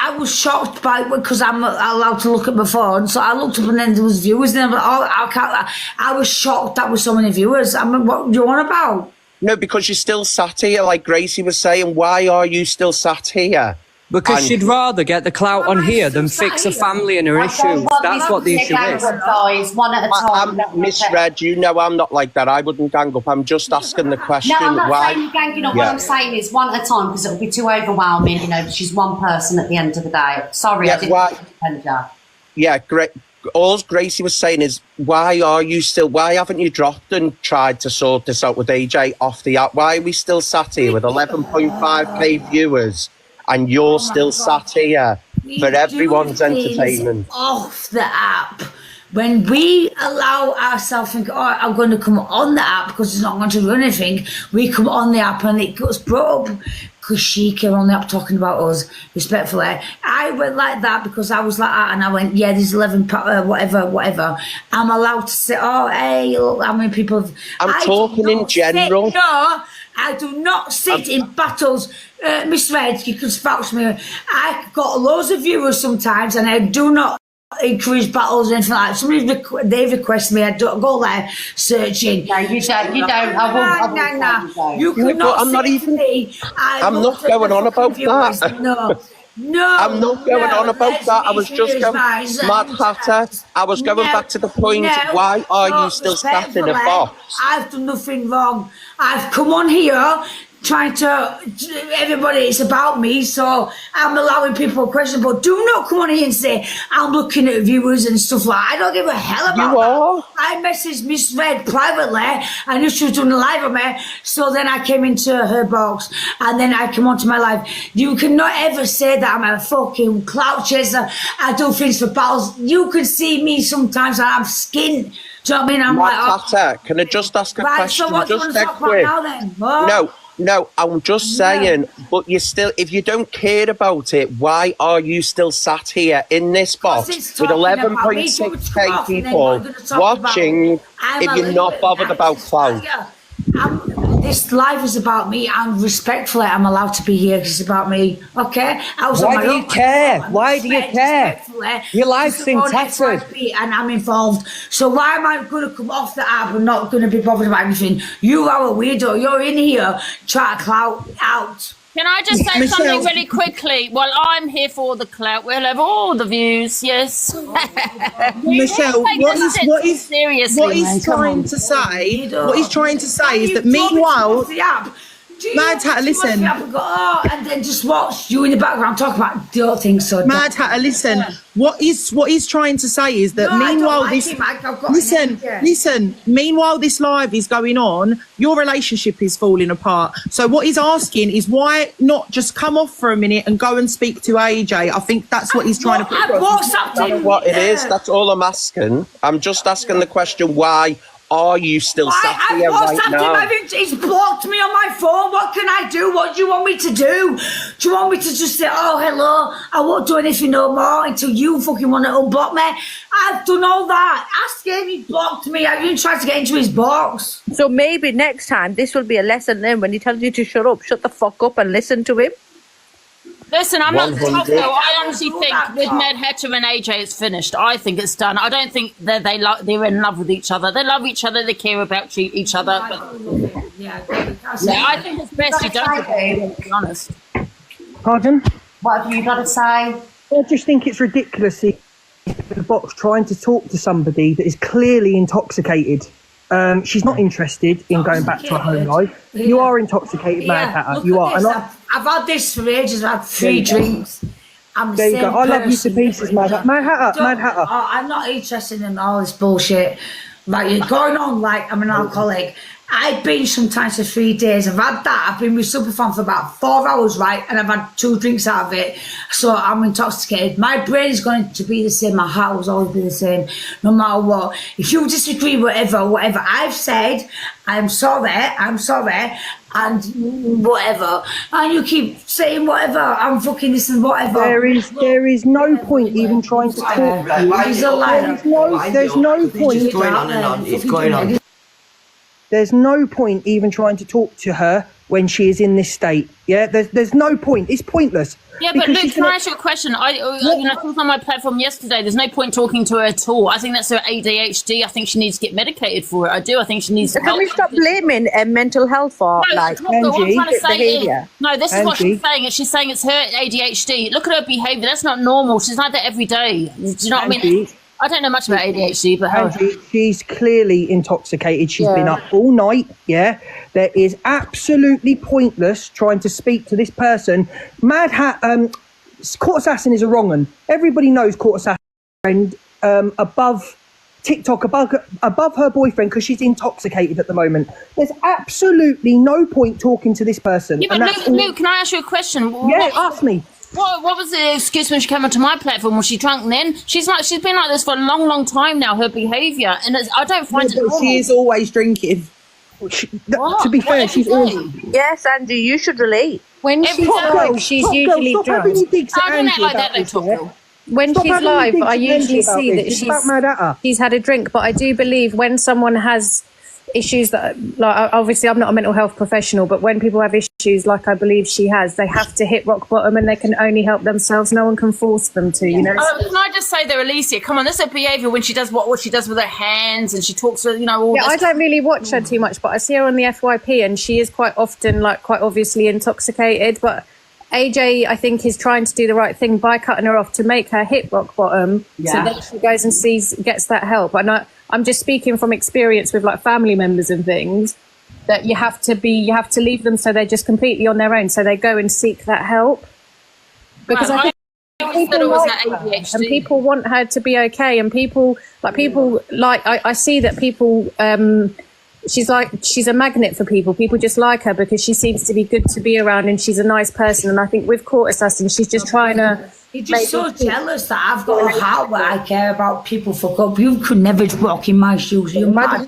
I was shocked by it because I'm allowed to look at my phone. So I looked up and then there was viewers there. But I was shocked that was so many viewers. I mean, what do you want about? No, because you're still sat here, like Gracie was saying. Why are you still sat here? Because she'd rather get the clout on here than fix a family and her issues. That's what the issue is. Guys, one at a time. I'm Misread, you know I'm not like that. I wouldn't gang up. I'm just asking the question. No, I'm not why. saying you're ganging up. What I'm saying is one at a time, because it'll be too overwhelming. You know, she's one person at the end of the day. Sorry, I didn't defend her. Yeah, great. All Gracie was saying is, why haven't you dropped and tried to sort this out with AJ off the app? Why are we still sat here with 11.5k viewers? And you're still sat here for everyone's entertainment. Off the app. When we allow ourselves to think, oh, I'm going to come on the app because it's not going to do anything, we come on the app and it gets brought up because she came on the app talking about us, respectfully. I went like that because I was like that and I went, yeah, there's 11, whatever. I'm allowed to say, oh, hey, look how many people... I'm talking in general. No, I do not sit in battles. Misread, you can vouch me. I got loads of viewers sometimes and I do not encourage battles or anything like that. They request me, I don't go there searching. No, you don't. No. You cannot I'm not even. I'm not going on about that. No, I'm not going on about that. I was just going, Mad Hatter. I was going back to the point. Why are you still sat in a box? I've done nothing wrong. I've come on here trying to, everybody, it's about me, so I'm allowing people to question, but do not come on here and say, I'm looking at viewers and stuff like that. I don't give a hell about that. I messaged Miss Red privately, I knew she was doing a live on me, so then I came into her box, and then I came onto my live. You cannot ever say that I'm a fucking clout chaser, I do things for pals. You can see me sometimes, and I'm skint. Do you know what I mean? I'm Madhatter, can I just ask a question? So what do you want to talk about now then? What? No, I'm just saying, but you still, if you don't care about it, why are you still sat here in this box with 11.6k people watching if you're not bothered about clout? This life is about me, and respectfully, I'm allowed to be here because it's about me. Okay? Why do you care? Why do you care? Your life's in tatters. And I'm involved. So why am I going to come off the app and not going to be bothered about anything? You are a weirdo. You're in here trying to clout out. Can I just say something really quickly? Well, I'm here for the clout. We'll have all the views. Yes. Michelle, what he's trying to say is that meanwhile, Madhatter, listen. And then just watch you in the background talk about the other things. So Madhatter, listen. What he's trying to say is that meanwhile meanwhile this live is going on, your relationship is falling apart. So what he's asking is why not just come off for a minute and go and speak to AJ? I think that's what he's trying to put across. That's what it is. That's all I'm asking. I'm just asking the question, why are you still sat here right now? He's blocked me on my phone. What can I do? What do you want me to do? Do you want me to just say, oh, hello, I won't do anything no more until you fucking want to unblock me? I've done all that. Ask him, he blocked me. I even tried to get into his box. So maybe next time this will be a lesson then when he tells you to shut up, shut the fuck up and listen to him. Listen, I'm not tough though. I honestly think with Madhatter and AJ, it's finished. I think it's done. I don't think they're in love with each other. They love each other. They care about each other. But I think it's best you don't. To be honest. Pardon? What have you got to say? I just think it's ridiculous. The box trying to talk to somebody that is clearly intoxicated. She's not interested in going back to her home life. You are intoxicated, Madhatter. You are. I've had this for ages. I've had 3 drinks. There you go. I love you to pieces, Madhatter. Madhatter. I'm not interested in all this bullshit. Like, you're going on like I'm an alcoholic. I've been sometimes for 3 days. I've had that. I've been with Superfan for about 4 hours, right? And I've had 2 drinks out of it. So I'm intoxicated. My brain is going to be the same. My heart will always be the same, no matter what. If you disagree, whatever I've said, I'm sorry, and whatever. And you keep saying whatever, I'm fucking this and whatever. There is no point even trying to talk to you. He's a liar. There's no point. It's going on and on. It's going on. There's no point even trying to talk to her when she is in this state. Yeah, there's no point. It's pointless. Yeah, but Luke, can I ask you a question? I was on my platform yesterday. There's no point talking to her at all. I think that's her ADHD. I think she needs to get medicated for it. I do. I think she needs to Can we stop blaming mental health for behaviour? No, this is what she's saying. She's saying it's her ADHD. Look at her behaviour. That's not normal. She's like that every day. Do you know what I mean? I don't know much about ADHD, but she's clearly intoxicated. She's been up all night. Yeah, there is absolutely pointless trying to speak to this person. Court Assassin is a wrong one. Everybody knows Court Assassin above TikTok, above her boyfriend because she's intoxicated at the moment. There's absolutely no point talking to this person. Yeah, but Luke, can I ask you a question? Yeah, ask me. What was the excuse when she came onto my platform? Was she drunk then? She's been like this for a long, long time now, her behaviour. And I don't find it normal. She is always drinking. To be fair, she's always... Yes, Andy, you should relate. When she's live, she's usually drunk. I don't act like that, though, Top Girl. When she's live, I usually see that she's had a drink. But I do believe when someone has issues that, like, obviously I'm not a mental health professional, but when people have issues like I believe she has, they have to hit rock bottom and they can only help themselves. No one can force them to, you know. Can I just say there, Alicia, come on, this is her behaviour when she does what she does with her hands and she talks to, all this. I don't really watch her too much, but I see her on the FYP and she is quite often, like, quite obviously intoxicated. But AJ, I think, is trying to do the right thing by cutting her off to make her hit rock bottom so that she goes and gets that help. And I'm just speaking from experience with, like, family members and things. that you have to leave them so they're just completely on their own, so they go and seek that help. Because I think people like her, and people want her to be okay, and people like I see that people she's a magnet for people. People just like her because she seems to be good to be around, and she's a nice person. And I think with Court Assassin, she's just trying to. You're just so jealous that I've got a heart where I care about people fuck up. You could never walk in my shoes. You're mad.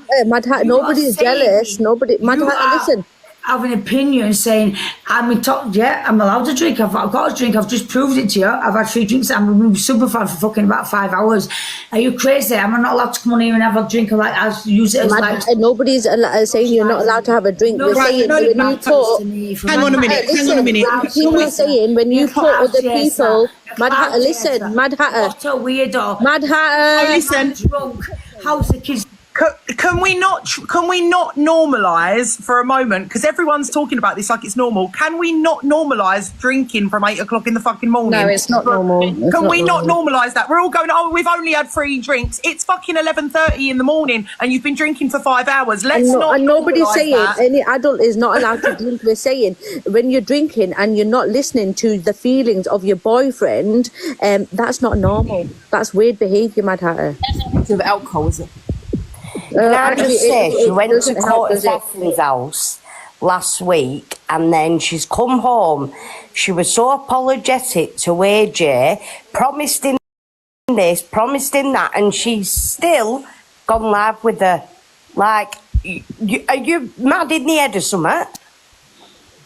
Nobody's jealous. Nobody. Listen. Have an opinion saying I'm allowed to drink. I've got a drink. I've just proved it to you. I've had 3 drinks. I'm super fan for fucking about 5 hours. Are you crazy? Am I not allowed to come on here and have a drink? Like I use it as like. Nobody's saying you're not allowed to have a drink. No, We're saying when you talk. Hang on a minute. People are saying when you put other people. Mad Hatter, listen. Mad Hatter. What a weirdo. Mad Hatter. Oh, listen. Drunk. How's the kids? Can we not normalise for a moment, because everyone's talking about this like it's normal, can we not normalise drinking from 8 o'clock in the fucking morning? No, it's not normal. Can we not normalise that? We're all going, oh, we've only had 3 drinks. It's fucking 11:30 in the morning and you've been drinking for 5 hours. And nobody's saying any adult is not allowed to drink. We're saying when you're drinking and you're not listening to the feelings of your boyfriend, that's not normal. That's weird behaviour, Mad Hatter. That's nothing to do with alcohol, is it? Can I just say, she went to Court Assassin's house last week and then she's come home. She was so apologetic to AJ, promised him this, promised him that, and she's still gone live with her. Like, are you mad in the head or something?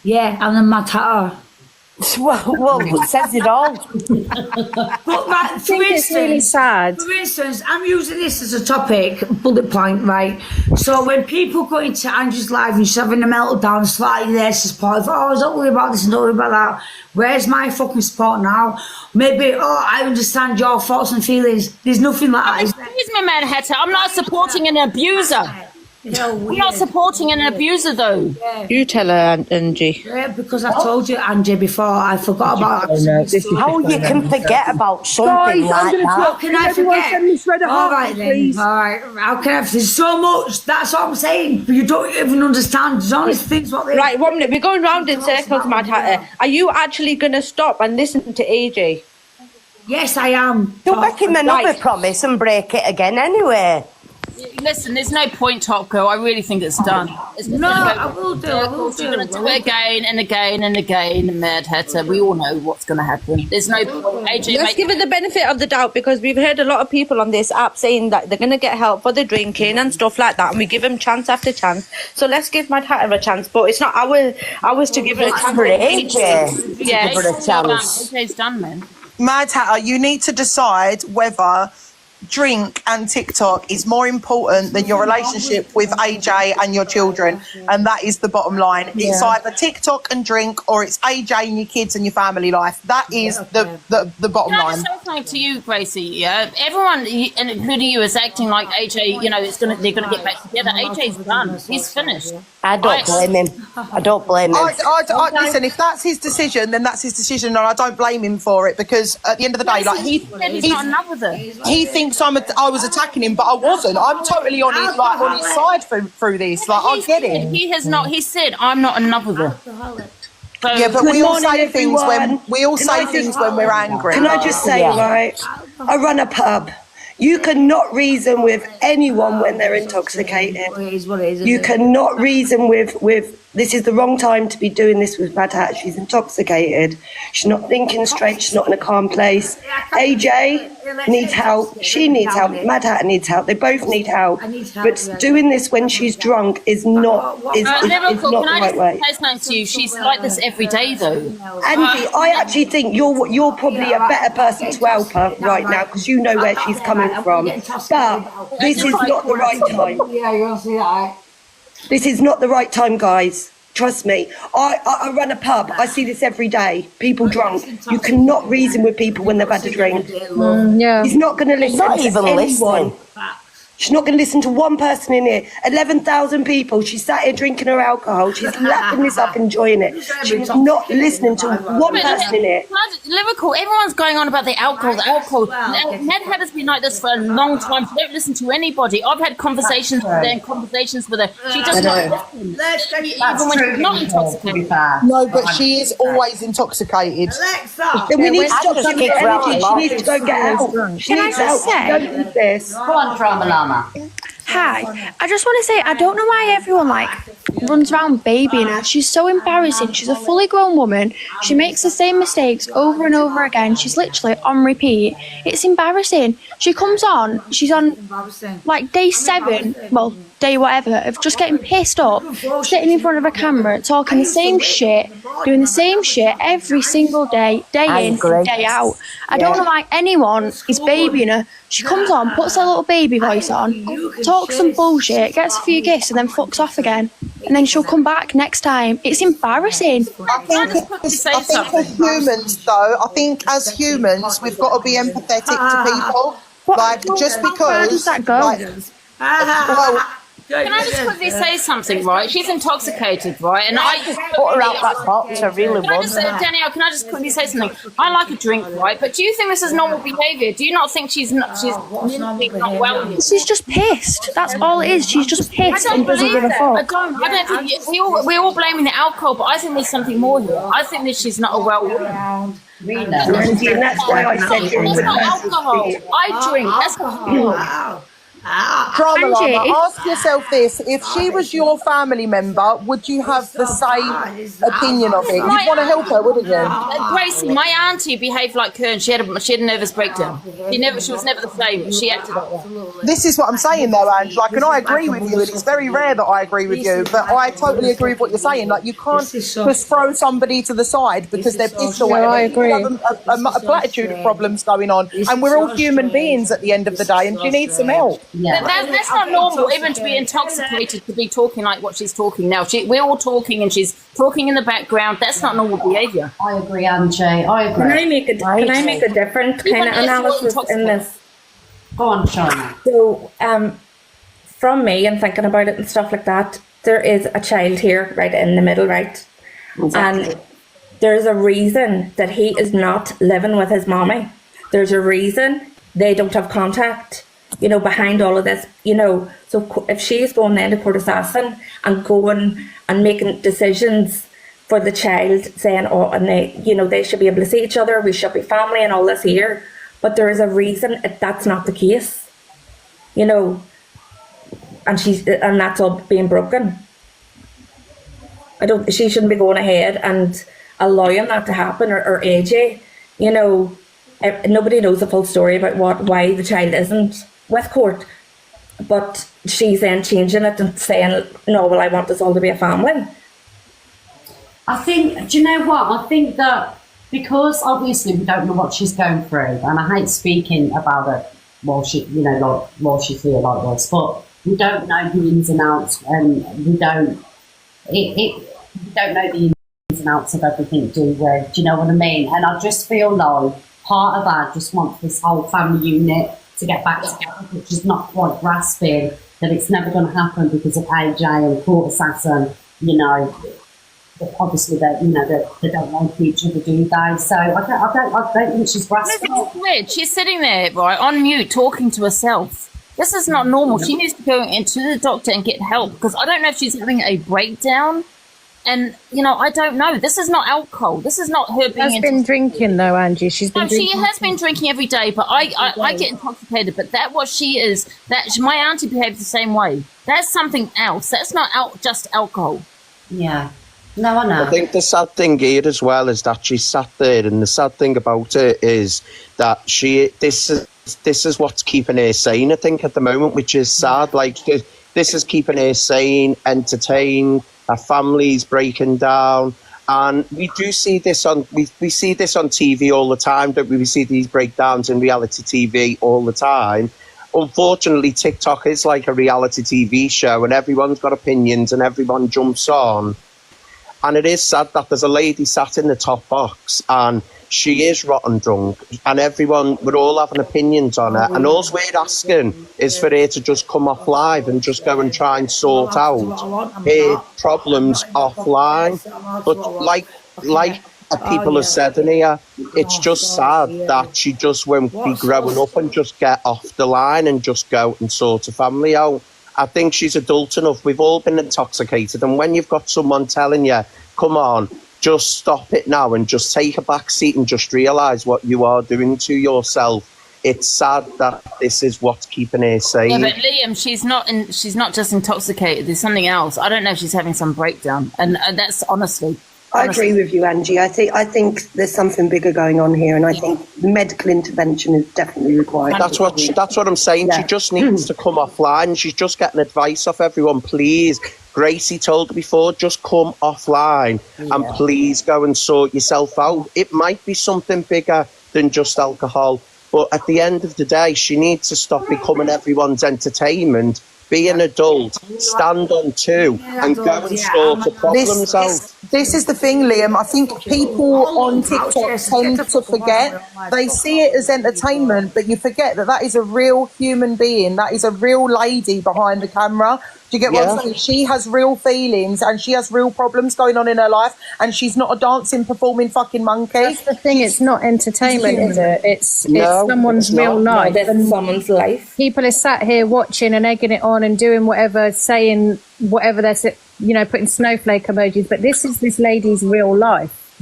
Yeah, I'm a Mad Hatter. Well, it says it all. But like, for it's really sad. For instance, I'm using this as a topic, bullet point, right? So when people go into Angie's live and she's having a meltdown, slightly there to support, oh, don't worry about this and don't worry about that. Where's my fucking support now? Maybe, I understand your thoughts and feelings. There's nothing like that. Excuse me, Mad Hatter. I'm not supporting an abuser. I'm not supporting an abuser, though. Yeah. You tell her, Angie. Yeah, because I told you, Angie, before. I forgot about that. How you can forget about something like that? How can I forget? All right, then. All right. How can I? There's so much. That's what I'm saying. You don't even understand. There's only things what they... Right, 1 minute. We're going round in circles, Mad Hatter. Are you actually going to stop and listen to AJ? Yes, I am. You'll make him another promise and break it again anyway. Listen, there's no point, Top Girl. I really think it's done. I will do. You're going to do it again and again and again, Mad Hatter. We all know what's going to happen. There's no point. AJ, let's give it the benefit of the doubt, because we've heard a lot of people on this app saying that they're going to get help for the drinking and stuff like that, and we give them chance after chance. So let's give Mad Hatter a chance, but it's not ours to give it a chance. For AJ. Yeah, give it a chance. AJ's done, man. Mad Hatter, you need to decide whether drink and TikTok is more important than your relationship with AJ and your children, and that is the bottom line. It's either TikTok and drink, or it's AJ and your kids and your family life. That is the bottom Can I line. just say something to you, Gracie? Yeah, everyone, and including you, is acting like AJ. You know, they're gonna get back together. AJ's done. He's finished. I don't blame him. I don't blame him. Listen, if that's his decision, then that's his decision, and I don't blame him for it, because at the end of the day, like he's not in love with her. He thinks I was attacking him, but I wasn't. I'm totally on his side through this. Like, I get it. He has not. He said, "I'm not in love with her." So, yeah, but we all say things when we're angry. Can I just say, right? I run a pub. You cannot reason with anyone when they're intoxicated. You cannot reason with this is the wrong time to be doing this with Mad Hatter. She's intoxicated. She's not thinking straight. She's not in a calm place. AJ needs help. She needs help. Mad Hatter needs help. They both need help. But doing this when she's drunk is not not the right way. Can I just say to you? She's like this every day, though. Andy, I actually think you're probably a better person to help her right now, because you know where she's coming from. But this is not the right time. Yeah, you're gonna see that. This is not the right time, guys. Trust me. I run a pub. I see this every day. People drunk. You cannot reason with people when they've had a drink. Yeah. He's not going to listen to anyone. She's not going to listen to one person in here. 11,000 people. She's sat here drinking her alcohol. She's lapping this up, enjoying it. She's not listening to one person in here. Lyrical, everyone's going on about the alcohol, Madhatter's been like this for a long time. She don't listen to anybody. I've had conversations with her and conversations with her. She does not listen. Even when she's not intoxicated. No, but she is always intoxicated. Alexa! We need to stop giving her energy. She needs to go get out. She needs help. Don't do this. Go on, Drama Llama. Hi, I just want to say I don't know why everyone runs around babying her. She's so embarrassing. She's a fully grown woman. She makes the same mistakes over and over again. She's literally on repeat. It's embarrassing. She comes on, she's on day 7, well, day whatever, of just getting pissed up, sitting in front of a camera, talking the same shit, doing the same shit every single day, day in, day out. I don't know why anyone is babying her. She comes on, puts her little baby voice on, talks some bullshit, gets a few gifts and then fucks off again. And then she'll come back next time. It's embarrassing. I think as humans, though, we've got to be empathetic to people. Just because. Where does that go? Can I just quickly say something, right? She's intoxicated, right? And I just put her out that box. I really would. Danielle, can I just quickly say something? I like a drink, right? But do you think this is normal behaviour? Do you not think she's not well? She's just pissed. That's all it is. She's just pissed and doesn't give a fuck. I don't think we're all blaming the alcohol, but I think there's something more here. I think that she's not a well woman. And that's why I said it's not alcohol. I drink. That's not Drama Llama, ask yourself this: if she was your family member, would you have the same opinion of it? You'd want to help her, wouldn't you? Gracie, my auntie behaved like her, and she had a nervous breakdown. She was never the same. She acted like that. This is what I'm saying, though, Ange. And I agree with you, and it's very rare that I agree with you, but I totally agree with what you're saying. You can't just throw somebody to the side because they're pissed or whatever. I agree. You have a platitude of problems going on, and we're all human beings at the end of the day, and she needs some help. Yeah. That's not normal, even to be intoxicated, to be talking like what she's talking now. We're all talking and she's talking in the background. That's not normal behaviour. I agree, Angie. I agree. Can I make a different kind of analysis in this? Go on, Shauna. So, from me and thinking about it and stuff like that, there is a child here right in the middle, right? Exactly. And there's a reason that he is not living with his mommy. There's a reason they don't have contact. Behind all of this, so if she's going then to court assassin and going and making decisions for the child, saying, and they should be able to see each other, we should be family and all this here, but there is a reason that's not the case, and that's all being broken. She shouldn't be going ahead and allowing that to happen, or AJ, nobody knows the full story about why the child isn't with court, but she's then changing it and saying, no, well, I want us all to be a family. I think, do you know what? I think that because obviously we don't know what she's going through, and I hate speaking about it while she's here like this, but we don't know the ins and outs, and we don't know the ins and outs of everything, do you know what I mean? And I just feel like part of her just wants this whole family unit to get back together, which is not quite grasping that it's never going to happen because of AJ and court assassin. Obviously they don't like each other, do they? So I don't think she's grasping. It's weird. She's sitting there, right, on mute, talking to herself. This is not normal. She needs to go into the doctor and get help, because I don't know if she's having a breakdown. And, I don't know. This is not alcohol. This is not her being... She's been drinking, though, Angie. She has been drinking every day, but I get intoxicated. But what she is, my auntie behaves the same way. That's something else. That's not just alcohol. Yeah. No, I know. I think the sad thing here as well is that she sat there, and the sad thing about it is that this is what's keeping her sane, I think, at the moment, which is sad. This is keeping her sane, entertained. Our family's breaking down, and we do see this on we see this on TV all the time, don't we? We see these breakdowns in reality TV all the time. Unfortunately, TikTok is like a reality TV show, and everyone's got opinions, and everyone jumps on. And it is sad that there's a lady sat in the top box, and she is rotten drunk, and we're all having opinions on her, and all we're asking is for her to just come off live and just go and try and sort out her problems offline. But like people have said in here, it's just sad that she just won't be growing up and just get off the line and just go and sort her family out. I think she's adult enough. We've all been intoxicated, and when you've got someone telling you, come on, just stop it now and just take a back seat and just realise what you are doing to yourself. It's sad that this is what's keeping her sane. Yeah, but Liam, she's not just intoxicated. There's something else. I don't know if she's having some breakdown, and that's honestly. I agree with you, Angie. I think there's something bigger going on here, and I think medical intervention is definitely required. That's what I'm saying. Yeah. She just needs to come offline. She's just getting advice off everyone. Please, Gracie told her before, just come offline and please go and sort yourself out. It might be something bigger than just alcohol, but at the end of the day, she needs to stop becoming everyone's entertainment. Be an adult, stand on two, and go and sort the problems out. This is the thing, Liam. I think people on TikTok tend to forget. They see it as entertainment, but you forget that is a real human being. That is a real lady behind the camera. Do you get what I'm saying? She has real feelings and she has real problems going on in her life, and she's not a dancing, performing fucking monkey. That's the thing. It's not entertainment, is it? It's someone's real life. It's someone's life. People are sat here watching and egging it on and doing whatever, saying whatever they're, putting snowflake emojis. But this is this lady's real life.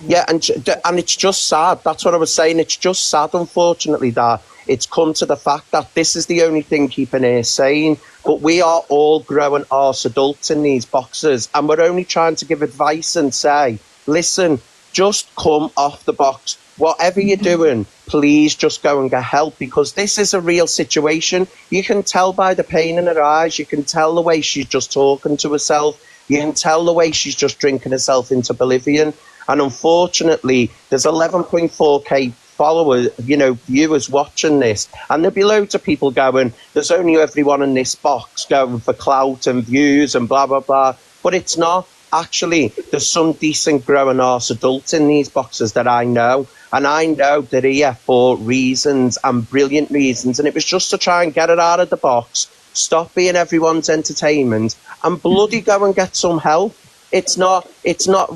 Yeah, and it's just sad. That's what I was saying. It's just sad, unfortunately, that it's come to the fact that this is the only thing keeping her sane. But we are all growing arse adults in these boxes, and we're only trying to give advice and say, listen, just come off the box. Whatever you're doing, please just go and get help, because this is a real situation. You can tell by the pain in her eyes. You can tell the way she's just talking to herself. You can tell the way she's just drinking herself into oblivion. And unfortunately, there's 11.4k followers, viewers watching this, and there'll be loads of people going, there's only everyone in this box going for clout and views and blah blah blah. But it's not. Actually, there's some decent growing arse adults in these boxes that I know, and I know they're here for reasons and brilliant reasons, and it was just to try and get it out of the box, stop being everyone's entertainment, and bloody go and get some help. It's not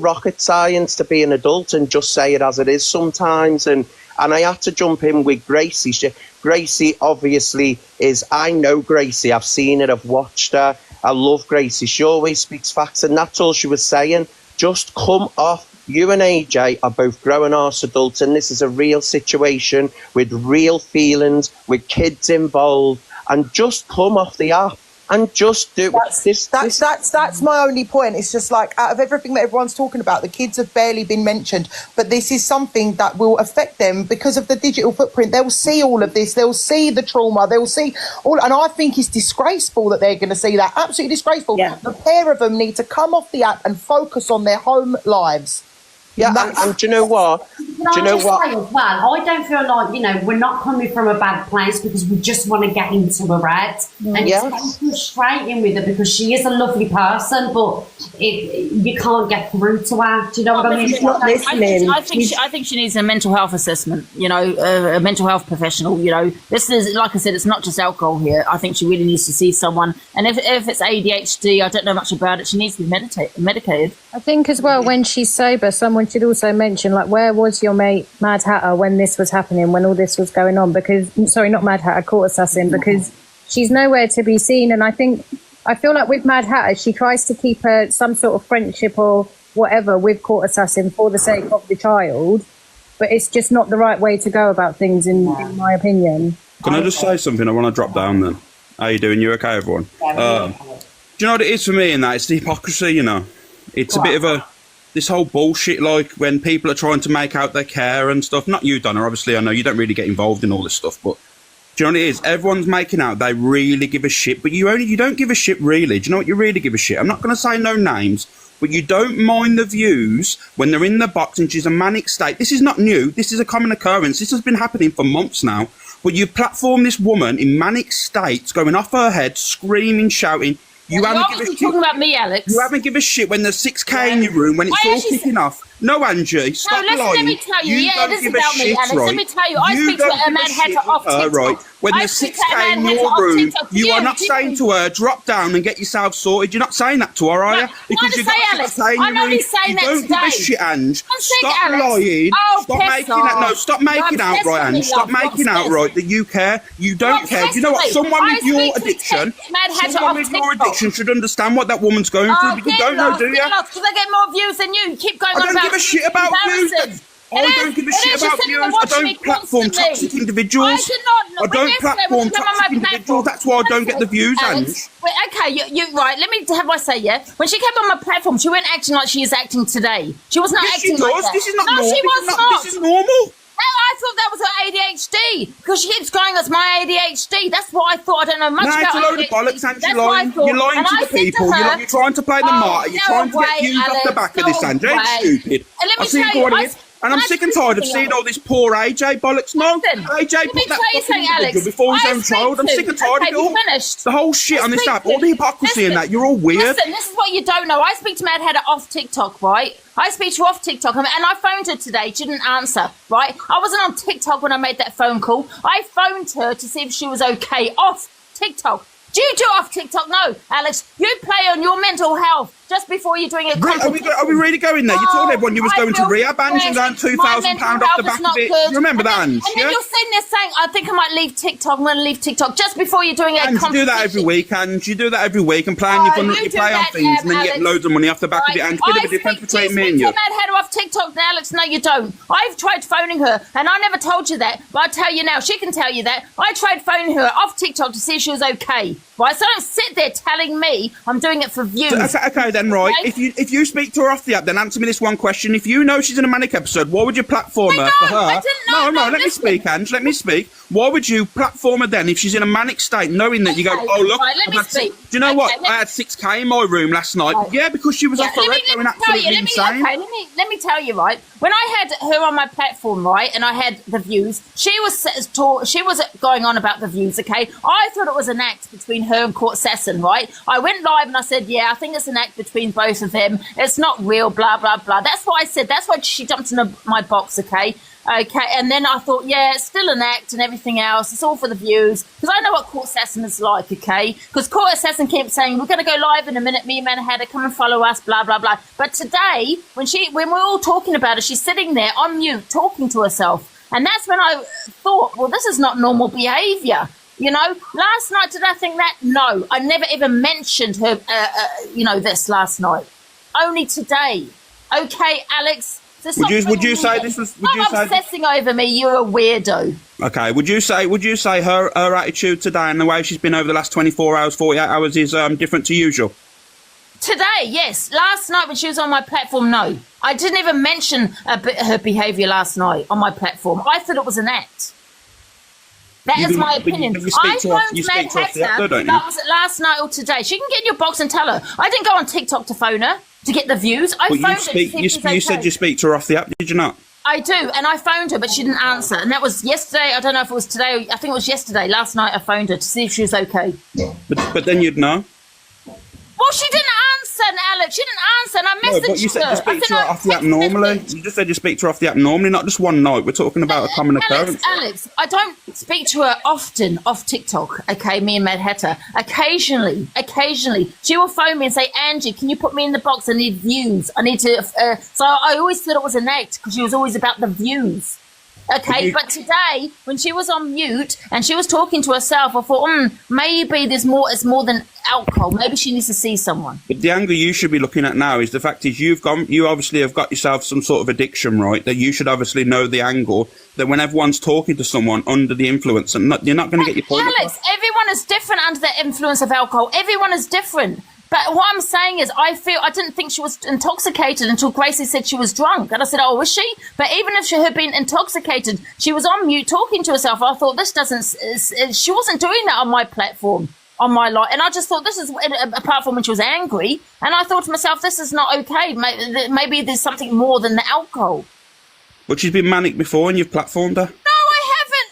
rocket science to be an adult and just say it as it is sometimes. And I had to jump in with Gracie. Gracie obviously is, I know Gracie, I've seen it, I've watched her, I love Gracie, she always speaks facts, and that's all she was saying. Just come off. You and AJ are both growing arse adults, and this is a real situation with real feelings, with kids involved, and just come off the app. And just do that's my only point. It's just like, out of everything that everyone's talking about, the kids have barely been mentioned, but this is something that will affect them because of the digital footprint. They'll see all of this, they'll see the trauma, they'll see all, and I think it's disgraceful that they're going to see that. Absolutely disgraceful. The pair of them need to come off the app and focus on their home lives. Yeah, and do you know what? Say as well, I don't feel like, we're not coming from a bad place because we just want to get into her, right? And it's frustrating with her because she is a lovely person, but you can't get through to her. Do you know what I mean? She's not listening. I think she needs a mental health assessment, a mental health professional. This is, like I said, it's not just alcohol here. I think she really needs to see someone. And if it's ADHD, I don't know much about it, she needs to be medicated. I think as well, when she's sober, someone should also mention, where was your mate Mad Hatter when this was happening, when all this was going on? Because, sorry, not Mad Hatter, Court Assassin, because she's nowhere to be seen. And I feel like with Mad Hatter, she tries to keep some sort of friendship or whatever with Court Assassin for the sake of the child, but it's just not the right way to go about things, in my opinion. Can I just say something? I want to drop down then. How you doing? You okay, everyone? Do you know what it is for me in that? It's the hypocrisy, It's a bit of this whole bullshit, when people are trying to make out they care and stuff. Not you, Donna, obviously, I know you don't really get involved in all this stuff, but do you know what it is? Everyone's making out they really give a shit, but you don't give a shit really. Do you know what you really give a shit? I'm not going to say no names, but you don't mind the views when they're in the box and she's a manic state. This is not new. This is a common occurrence. This has been happening for months now. But you platform this woman in manic states, going off her head, screaming, shouting. You haven't give a shit. Talking about me, Alex. You haven't give a shit when there's 6k in your room, when it's all kicking off. No, Angie, stop listen, lying. let me tell you, yeah, don't it is give a about me, shit, Alex. right? Let me tell you, I speak to don't a give Mad shit Hatter off with her, TikTok. right? When I there's speak 6K to a Mad in Hatter your off room, TikTok. you are not saying to her, drop down and get yourself sorted. You're not saying that to her, are you? Because you've got Alex, 6K in your I'm room. only saying You that don't give a today. shit, Ange. I'm saying, Stop Alex. lying. Oh, Stop piss making that. No, off. stop making You're out, obsessed right, with me, Ange. Stop love. You're making out, obsessed. right, that you care. You don't care. Do you know what? obsessed with me. Someone I with your speak to addiction, Mad Hatter someone off with your TikTok. addiction should understand what that woman's going through. But you don't know, do you? Because I get more views than you. You keep going I on don't about give a shit about views. comparisons. I don't give a shit about views. I don't platform toxic individuals. I did not. I don't platform toxic individuals. That's why I don't get the views, Ange. Wait, okay, you right. Let me have my say. Yeah, when she came on my platform, she went acting like she is acting today. She was not Yes, acting she like does. that. This is not no, normal. she was not. This is normal. No, I thought that was her ADHD because she keeps going, "It's my ADHD." That's what I thought. I don't know much No, about it's a load ADHD. of bollocks, Ange. That's You're what I lying. thought. You're lying And to I the said to people. her, You're trying to play the martyr. You're trying to get views off the back of this, Ange. Ain't stupid. And let me I see tell you, what it is. And I'm sick and tired of seeing all this poor AJ bollocks. No, AJ put that fucking individual before his own child. I'm sick and tired of it all. The whole shit on this app, all the hypocrisy and that, you're all weird. Listen, this is what you don't know. I speak to Mad Hatter off TikTok, right? I speak to her off TikTok, and I phoned her today. She didn't answer, right? I wasn't on TikTok when I made that phone call. I phoned her to see if she was okay off TikTok. Do you do off TikTok? No, Alex. You play on your mental health just before you're doing a competition. Are we really going there? You told everyone you was going to rehab, Ange, and going £2,000 off the back of it. You remember that, Ange? And then you're sitting there saying, I think I might leave TikTok. I'm going to leave TikTok just before you're doing a competition. You do that every week, Ange. You do that every week and play on your fun, you play on things and then you get loads of money off the back of it, Ange. Bit of a difference between me and you. I speak to Mad Hatter off TikTok now, Alex. No, you don't. I've tried phoning her, and I never told you that, but I tell you now, she can tell you that. I tried phoning her off TikTok to see if she was okay. Right, so don't sit there telling me I'm doing it for views. Okay, then, right. Okay? If you speak to her off the app, then answer me this one question. If you know she's in a manic episode, why would you platform her for her? I didn't know. No, let me speak, Ange. Let me speak. Why would you platform her then if she's in a manic state, knowing that you go, oh, look, right, let me speak. Do you know what? I had 6K in my room last night. Right. Yeah, because she was off her head going absolutely insane. Okay, let me tell you, right. When I had her on my platform, right, and I had the views, she was going on about the views, okay? I thought it was an act between her and Court Sesson, right? I went live and I said, yeah, I think it's an act between both of them. It's not real, blah, blah, blah. That's what I said. That's why she jumped into my box, okay? Okay, and then I thought, yeah, it's still an act and everything else. It's all for the views. Because I know what Court Sesson is like, okay? Because Court Sesson kept saying, we're going to go live in a minute, me and Mad Hatter, come and follow us, blah, blah, blah. But today, when we're all talking about it, she's sitting there on mute, talking to herself. And that's when I thought, well, this is not normal behaviour. You know, last night, did I think that? No, I never ever mentioned her, this last night. Only today. Okay, Alex. Would you say this was? Stop obsessing over me. You're a weirdo. Okay. Would you say her attitude today and the way she's been over the last 24 hours, 48 hours is different to usual? Today, yes. Last night when she was on my platform, no. I didn't even mention her behaviour last night on my platform. I thought it was an act. That is my opinion. I phoned Mad Hatter. That was last night or today. She can get in your box and tell her. I didn't go on TikTok to phone her to get the views. I phoned her. You said you speak to her off the app, did you not? I do, and I phoned her, but she didn't answer. And that was yesterday. I don't know if it was today. I think it was yesterday. Last night I phoned her to see if she was okay. But then you'd know. Well, she didn't answer, Alex. She didn't answer, and I messaged her. But you said you speak to her off the app normally. You just said you speak to her off the app normally, not just one night. We're talking about a common occurrence. Alex, I don't speak to her often off TikTok, okay, me and Mad Hatter. Occasionally, she will phone me and say, Angie, can you put me in the box? I need views. I need to... So I always thought it was an act because she was always about the views. Okay, but today, when she was on mute and she was talking to herself, I thought, maybe it's more than alcohol. Maybe she needs to see someone. But the angle you should be looking at now is the fact is you obviously have got yourself some sort of addiction, right? That you should obviously know the angle that when everyone's talking to someone under the influence, and you're not going to get your point Alex, across. Everyone is different under the influence of alcohol. Everyone is different. But what I'm saying is I didn't think she was intoxicated until Gracie said she was drunk. And I said, oh, was she? But even if she had been intoxicated, she was on mute talking to herself. I thought she wasn't doing that on my platform, on my life. And I just thought this is, apart from when she was angry. And I thought to myself, this is not okay. Maybe there's something more than the alcohol. But she's been manic before and you've platformed her.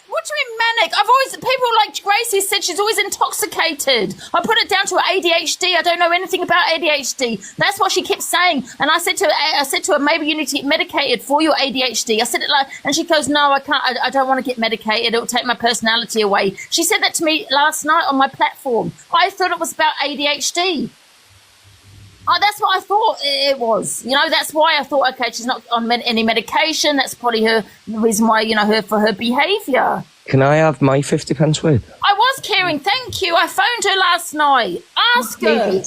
What do you mean manic? People like Gracie said, she's always intoxicated. I put it down to her ADHD. I don't know anything about ADHD. That's what she keeps saying. And I said to her, maybe you need to get medicated for your ADHD. I said it like, and she goes, no, I can't. I don't want to get medicated. It'll take my personality away. She said that to me last night on my platform. I thought it was about ADHD. Oh, that's what I thought it was. You know, that's why I thought, okay, she's not on any medication. That's probably the reason why, you know, her behaviour. Can I have my 50 pence worth? I was caring, thank you. I phoned her last night. Ask her.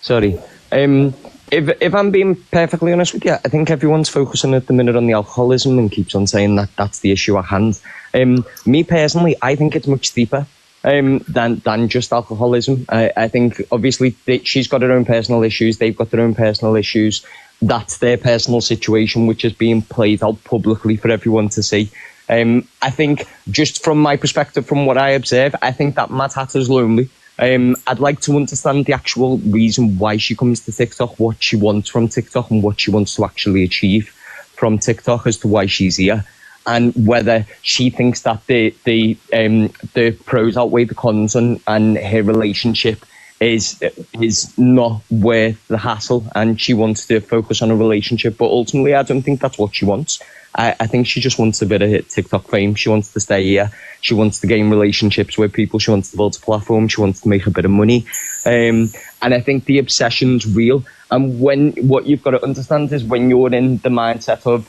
Sorry. If I'm being perfectly honest with you, I think everyone's focusing at the minute on the alcoholism and keeps on saying that that's the issue at hand. Me personally, I think it's much deeper than just alcoholism. I think obviously she's got her own personal issues, they've got their own personal issues. That's their personal situation, which is being played out publicly for everyone to see. I think just from my perspective, from what I observe, I think that Madhatter's lonely. I'd like to understand the actual reason why she comes to TikTok, what she wants from TikTok and what she wants to actually achieve from TikTok as to why she's here, and whether she thinks that the pros outweigh the cons and her relationship is not worth the hassle and she wants to focus on a relationship. But ultimately, I don't think that's what she wants. I think she just wants a bit of TikTok fame. She wants to stay here. She wants to gain relationships with people. She wants to build a platform. She wants to make a bit of money. And I think the obsession's real. And what you've got to understand is when you're in the mindset of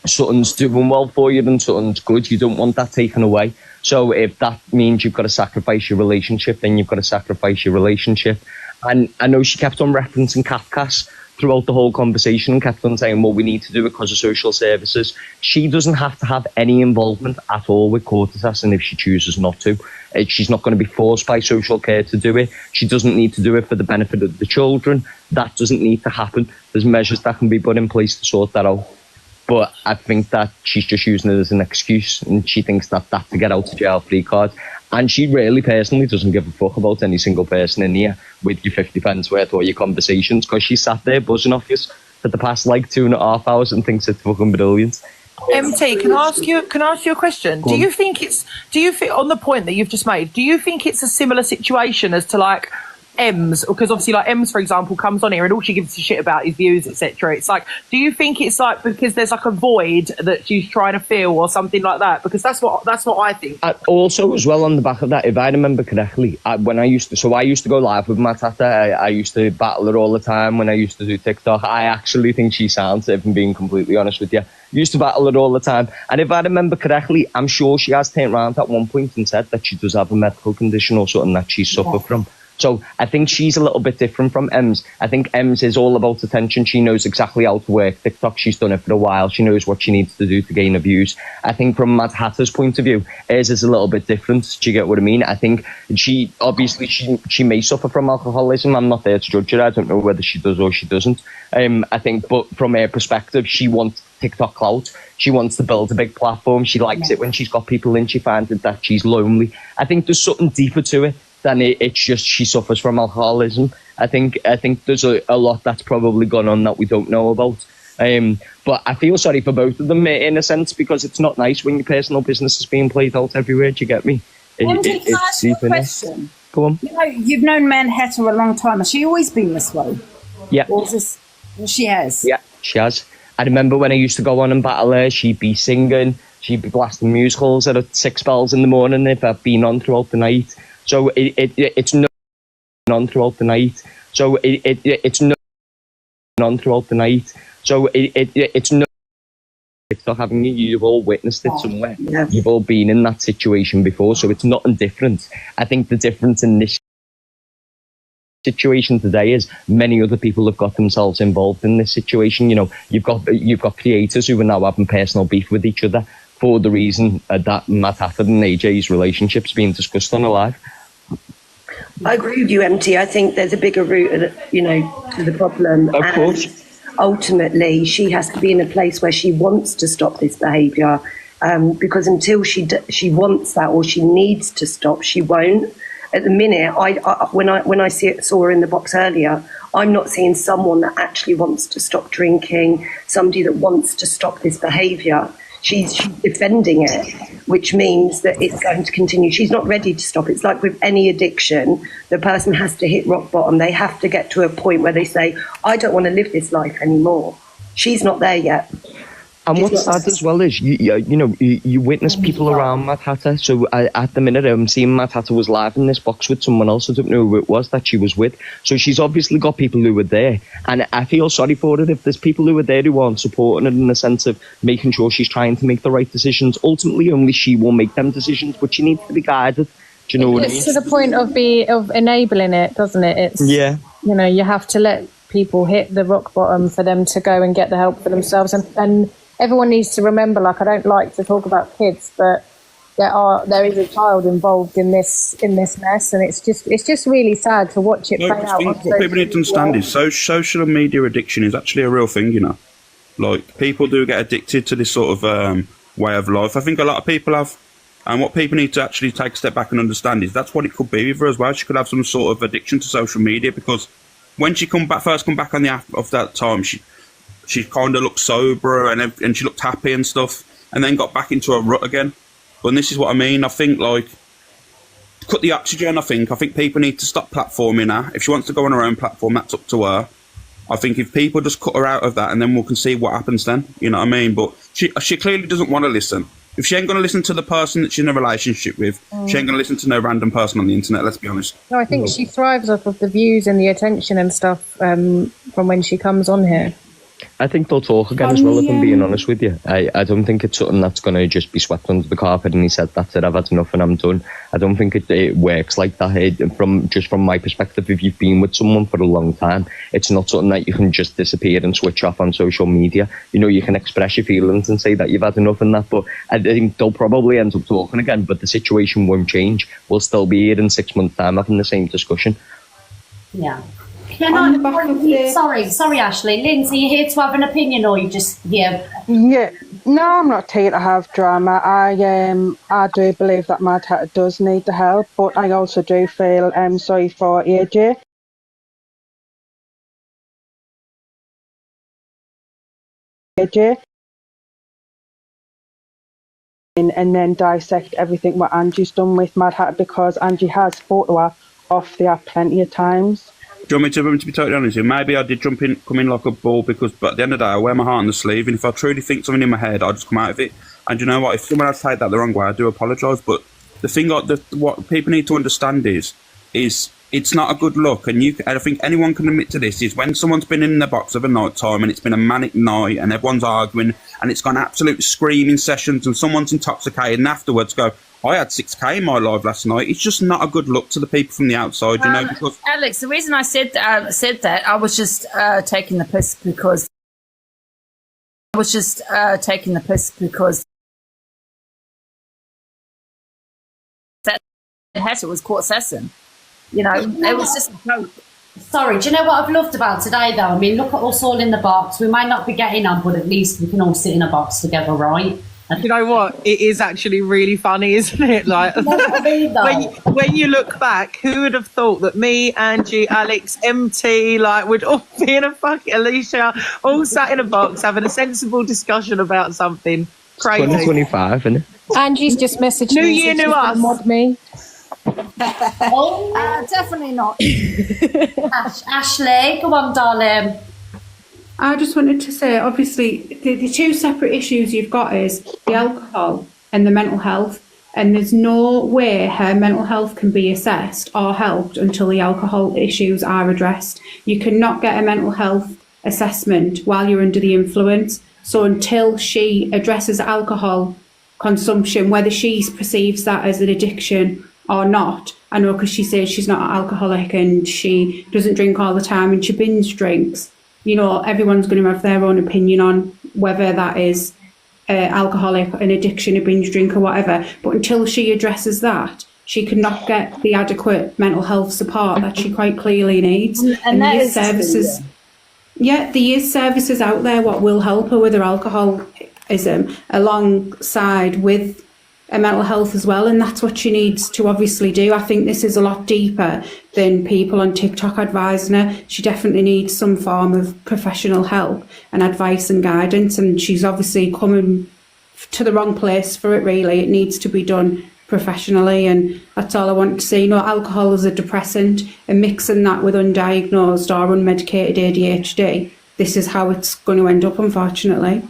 something's doing well for you and something's good, you don't want that taken away. So if that means you've got to sacrifice your relationship, then you've got to sacrifice your relationship. And I know she kept on referencing Kafkas throughout the whole conversation and kept on saying, well, we need to do it because of social services. She doesn't have to have any involvement at all with court assessing if she chooses not to. She's not going to be forced by social care to do it. She doesn't need to do it for the benefit of the children. That doesn't need to happen. There's measures that can be put in place to sort that out. But I think that she's just using it as an excuse, and she thinks that that's a get out of jail free card. And she really personally doesn't give a fuck about any single person in here with your 50 pence worth or your conversations, because she sat there buzzing off you for the past like 2.5 hours and thinks it's fucking brilliant. MT, can I ask you a question? Do you think on the point that you've just made, do you think it's a similar situation as to like Ems? Because obviously like Ems, for example, comes on here and all she gives a shit about is views, etc. It's like, do you think it's like because there's like a void that she's trying to fill or something like that? Because that's what I think. Also, as well, on the back of that, if I remember correctly, when I used to go live with Madhatter, I used to battle her all the time when I used to do TikTok. I actually think she sounds, if I'm being completely honest with you, used to battle her all the time. And if I remember correctly, I'm sure she has turned around at one point and said that she does have a medical condition or something that she suffers from. So I think she's a little bit different from Ems. I think Ems is all about attention. She knows exactly how to work TikTok. She's done it for a while. She knows what she needs to do to gain her views. I think from Madhatter's point of view, hers is a little bit different. Do you get what I mean? I think she may suffer from alcoholism. I'm not there to judge her. I don't know whether she does or she doesn't. I think, but from her perspective, she wants TikTok clout. She wants to build a big platform. She likes it when she's got people in. She finds that she's lonely. I think there's something deeper to it than it's just she suffers from alcoholism. I think there's a lot that's probably gone on that we don't know about. But I feel sorry for both of them in a sense, because it's not nice when your personal business is being played out everywhere. Do you get me? Can I ask you a question? Go on. You know, you've known Madhatter a long time. Has she always been this way? Yeah. Or is this... She has? Yeah, she has. I remember when I used to go on and battle her, she'd be singing, she'd be blasting musicals at 6 bells in the morning if I've been on throughout the night. So it's no on throughout the night. So it's no on throughout the night. So it's no TikTok having you. You've all witnessed it somewhere. Yeah. You've all been in that situation before. So it's nothing different. I think the difference in this situation today is many other people have got themselves involved in this situation. You know, you've got creators who are now having personal beef with each other for the reason that Madhatter and AJ's relationship's being discussed on a live. I agree with you, MT. I think there's a bigger root, to the problem. Of course. Ultimately, she has to be in a place where she wants to stop this behaviour, because until she wants that or she needs to stop, she won't. At the minute, when I saw her in the box earlier, I'm not seeing someone that actually wants to stop drinking, somebody that wants to stop this behaviour. she's defending it, which means that it's going to continue. She's not ready to stop. It's like with any addiction, the person has to hit rock bottom. They have to get to a point where they say, I don't want to live this life anymore. She's not there yet. And what's sad as well is, you witness people around Madhatter. So at the minute, I'm seeing Madhatter was live in this box with someone else. I don't know who it was that she was with. So she's obviously got people who were there. And I feel sorry for it if there's people who are there who aren't supporting it in the sense of making sure she's trying to make the right decisions. Ultimately, only she will make them decisions, but she needs to be guided. Do you know what I mean? It's to the point of enabling it, doesn't it? It's, yeah. You have to let people hit the rock bottom for them to go and get the help for themselves. And everyone needs to remember, like, I don't like to talk about kids, but there is a child involved in this mess, and it's just really sad to watch it play out. What people need to understand is social media addiction is actually a real thing, Like, people do get addicted to this sort of way of life. I think a lot of people have. And what people need to actually take a step back and understand is that's what it could be with her as well. She could have some sort of addiction to social media, because when she first come back on the app of that time, she kind of looked sober and she looked happy and stuff, and then got back into a rut again. But this is what I mean. I think, like, cut the oxygen. I think people need to stop platforming her. If she wants to go on her own platform, that's up to her. I think if people just cut her out of that, and then we can see what happens then. You know what I mean? But she clearly doesn't want to listen. If she ain't going to listen to the person that she's in a relationship with, she ain't going to listen to no random person on the internet, let's be honest. No, I think she thrives off of the views and the attention and stuff from when she comes on here. I think they'll talk again as well, if I'm being honest with you. I don't think it's something that's going to just be swept under the carpet and he said, that's it, I've had enough and I'm done. I don't think it works like that. From my perspective, if you've been with someone for a long time, it's not something that you can just disappear and switch off on social media. You can express your feelings and say that you've had enough and that, but I think they'll probably end up talking again, but the situation won't change. We'll still be here in 6 months' time having the same discussion. Yeah. Sorry, Ashley. Lindsay, are you here to have an opinion, or you just here? Yeah, no, I'm not here to have drama. I do believe that Madhatter does need the help, but I also do feel sorry for AJ. And then dissect everything what Angie's done with Madhatter, because Angie has fought her off the app plenty of times. Do you want me to be totally honest with you? Maybe I did come in like a ball, but at the end of the day, I wear my heart on the sleeve, and if I truly think something in my head, I just come out of it. And you know what? If someone has taken that the wrong way, I do apologise. But the thing, what people need to understand is it's not a good look, and I think anyone can admit to this, is when someone's been in the box of a night time and it's been a manic night and everyone's arguing and it's gone absolute screaming sessions and someone's intoxicated and afterwards go, I had 6K in my life last night. It's just not a good look to the people from the outside, because Alex, the reason I said that, I was just taking the piss because that Hatter was caught assassin. It was just a joke. Sorry, do you know what I've loved about today, though? I mean, look at us all in the box. We might not be getting on, but at least we can all sit in a box together, right? You know what? It is actually really funny, isn't it? Like, when you look back, who would have thought that me, Angie, Alex, MT, like, would all be in a fucking Alicia, all sat in a box having a sensible discussion about something crazy. 2025, isn't it? Angie's just messaged New me. year, new us. Mod me. Definitely not. Ashley, go on, darling. I just wanted to say, obviously, the two separate issues you've got is the alcohol and the mental health, and there's no way her mental health can be assessed or helped until the alcohol issues are addressed. You cannot get a mental health assessment while you're under the influence. So until she addresses alcohol consumption, whether she perceives that as an addiction or not, I know because she says she's not an alcoholic and she doesn't drink all the time and she binge drinks. Everyone's going to have their own opinion on whether that is alcoholic, an addiction, a binge drink or whatever. But until she addresses that, she cannot get the adequate mental health support that she quite clearly needs. And there is services. Yeah, there is services out there what will help her with her alcoholism alongside with her mental health as well, and that's what she needs to obviously do. I think this is a lot deeper than people on TikTok advising her. She definitely needs some form of professional help and advice and guidance, and she's obviously coming to the wrong place for it, really. It needs to be done professionally, and that's all I want to say. You know, alcohol is a depressant, and mixing that with undiagnosed or unmedicated ADHD, this is how it's going to end up, unfortunately.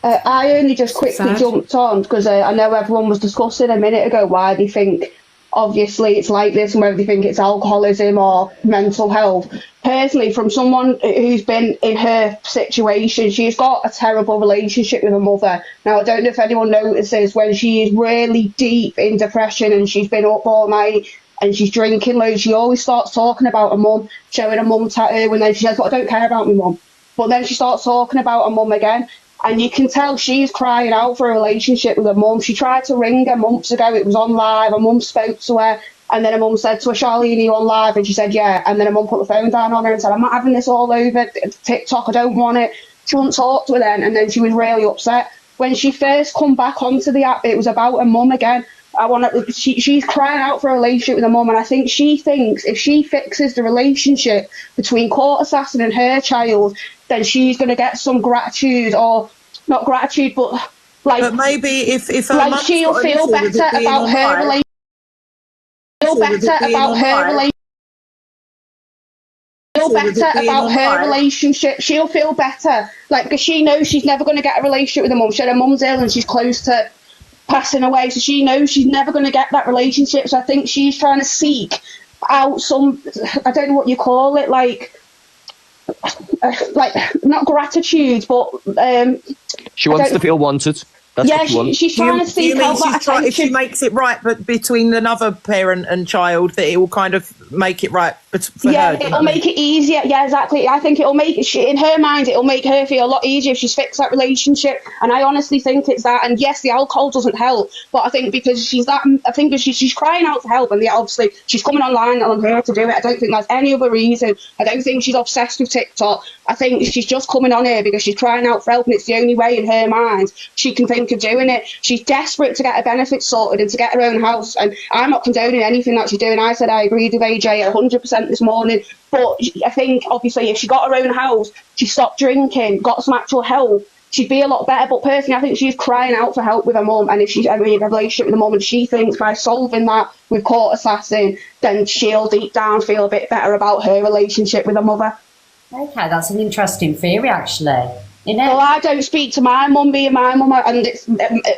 I only just quickly jumped on because I know everyone was discussing a minute ago why they think obviously it's like this and whether they think it's alcoholism or mental health. Personally, from someone who's been in her situation, she's got a terrible relationship with her mother. Now, I don't know if anyone notices when she is really deep in depression and she's been up all night and she's drinking loads, she always starts talking about her mum, showing her mum tattoo, and then she says, "But I don't care about my mum." But then she starts talking about her mum again. And you can tell she's crying out for a relationship with her mum. She tried to ring her months ago. It was on live. Her mum spoke to her. And then her mum said to her, "Charlene, are you on live?" And she said, "Yeah." And then her mum put the phone down on her and said, "I'm not having this all over TikTok. I don't want it." She wouldn't talk to her then. And then she was really upset. When she first come back onto the app, it was about her mum again. She's crying out for a relationship with her mum. And I think she thinks if she fixes the relationship between Court Assassin and her child, then she's going to get some gratitude, or not gratitude, but like. But maybe if her like mum's she'll got an feel issue with better it being about her online, relationship. Feel better about her relationship. Feel better about her relationship. She'll feel better, like, because she knows she's never going to get a relationship with her mum. She said her mum's ill and she's close to passing away, so she knows she's never going to get that relationship. So I think she's trying to seek out some, I don't know what you call it, like not gratitude, but she wants to feel wanted. That's yeah, what she wants. she's trying to seek out that attention. If she makes it right, but between another parent and child, that it will kind of make it right for her. Yeah, it'll make it easier. Yeah, exactly. I think it'll make in her mind, it'll make her feel a lot easier if she's fixed that relationship. And I honestly think it's that. And yes, the alcohol doesn't help, but I think because she's that, I think because she's crying out for help, and obviously she's coming online on her to do it. I don't think that's any other reason. I don't think she's obsessed with TikTok. I think she's just coming on here because she's crying out for help, and it's the only way in her mind she can think of doing it. She's desperate to get her benefits sorted and to get her own house. And I'm not condoning anything that she's doing. I said I agreed with AJ 100% this morning. But I think, obviously, if she got her own house, she stopped drinking, got some actual help, she'd be a lot better. But personally, I think she's crying out for help with her mum. And if she's ever in a relationship with her mum, and she thinks by solving that with Court Assassin, then she'll deep down feel a bit better about her relationship with her mother. Okay, that's an interesting theory, actually. Well, I don't speak to my mum being my mum, and it's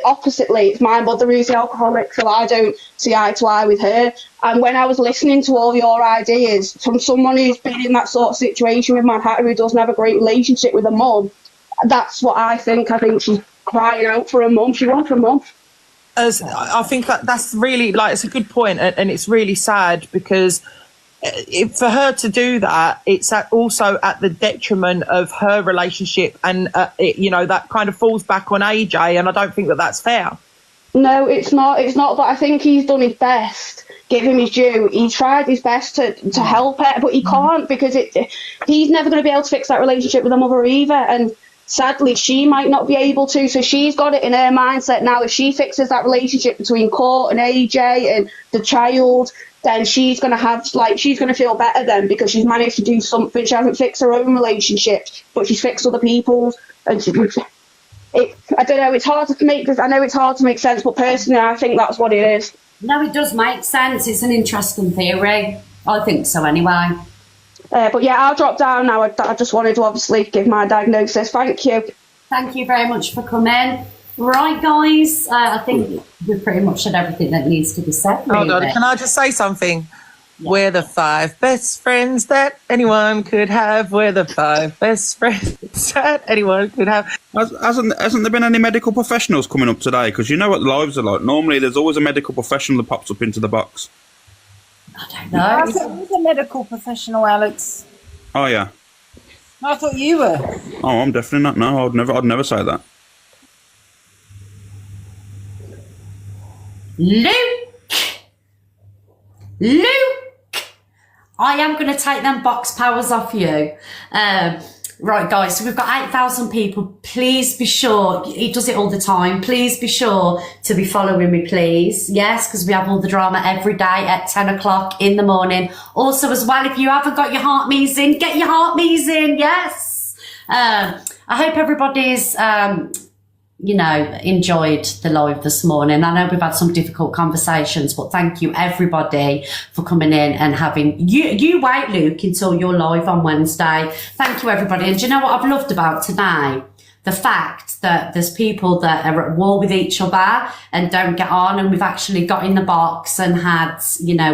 oppositely, it's my mother who's the alcoholic, so I don't see eye to eye with her. And when I was listening to all your ideas from someone who's been in that sort of situation with Madhatter, who doesn't have a great relationship with her mum, that's what I think. I think she's crying out for her mum. She wants her mum. I think that's really, like, it's a good point, and it's really sad because for her to do that, it's also at the detriment of her relationship, and that kind of falls back on AJ, and I don't think that that's fair. No, it's not. It's not. But I think he's done his best. Give him his due. He tried his best to help her, but he can't because he's never going to be able to fix that relationship with her mother either. And sadly, she might not be able to. So she's got it in her mindset now. If she fixes that relationship between Court and AJ and the child, then she's going to feel better then because she's managed to do something. She hasn't fixed her own relationship, but she's fixed other people's. And I don't know, it's hard to make, I know it's hard to make sense, but personally I think that's what it is. No, it does make sense. It's an interesting theory. I think so anyway. But yeah, I'll drop down now. I just wanted to obviously give my diagnosis. Thank you. Thank you very much for coming. Right, guys, I think we've pretty much said everything that needs to be said. Really. Hold on, can I just say something? Yeah. We're the 5 best friends that anyone could have. We're the 5 best friends that anyone could have. Hasn't there been any medical professionals coming up today? Because you know what lives are like. Normally there's always a medical professional that pops up into the box. I don't know. I thought you was a medical professional, Alex. Oh, yeah. I thought you were. Oh, I'm definitely not. No, I'd never say that. Luke, I am going to take them box powers off you. Right, guys, so we've got 8,000 people. Please be sure, he does it all the time. Please be sure to be following me, please. Yes, because we have all the drama every day at 10 o'clock in the morning. Also, as well, if you haven't got your heart me's in, get your heart me's in. Yes. I hope everybody's, enjoyed the live this morning. I know we've had some difficult conversations, but thank you everybody for coming in and having you wait, Luke, until you're live on Wednesday. Thank you everybody. And do you know what I've loved about today? The fact that there's people that are at war with each other and don't get on, and we've actually got in the box and had,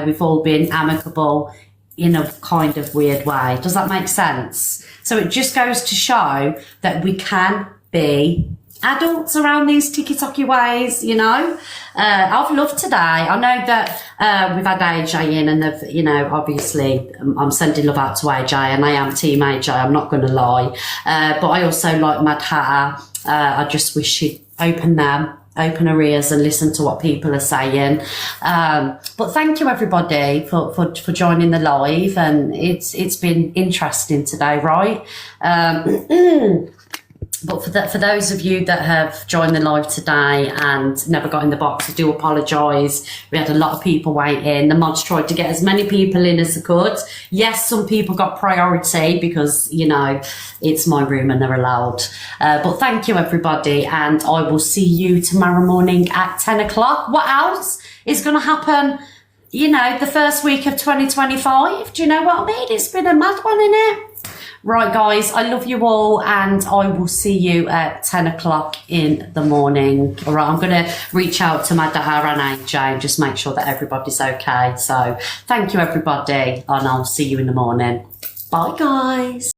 we've all been amicable in a kind of weird way. Does that make sense? So it just goes to show that we can be adults around these ticky-tocky ways, I've loved today. I know that we've had AJ in, and they've, obviously I'm sending love out to AJ, and I am team AJ, I'm not going to lie. But I also like Madhatter. I just wish she'd open her ears and listen to what people are saying. But thank you everybody for joining the live, and it's been interesting today, right? But for those of you that have joined the live today and never got in the box, I do apologise. We had a lot of people waiting. The mods tried to get as many people in as they could. Yes, some people got priority because, it's my room and they're allowed. But thank you, everybody. And I will see you tomorrow morning at 10 o'clock. What else is going to happen, the first week of 2025? Do you know what I mean? It's been a mad one, innit? Right, guys, I love you all, and I will see you at 10 o'clock in the morning. All right, I'm going to reach out to Madhatter and AJ and just make sure that everybody's okay. So thank you, everybody, and I'll see you in the morning. Bye, guys.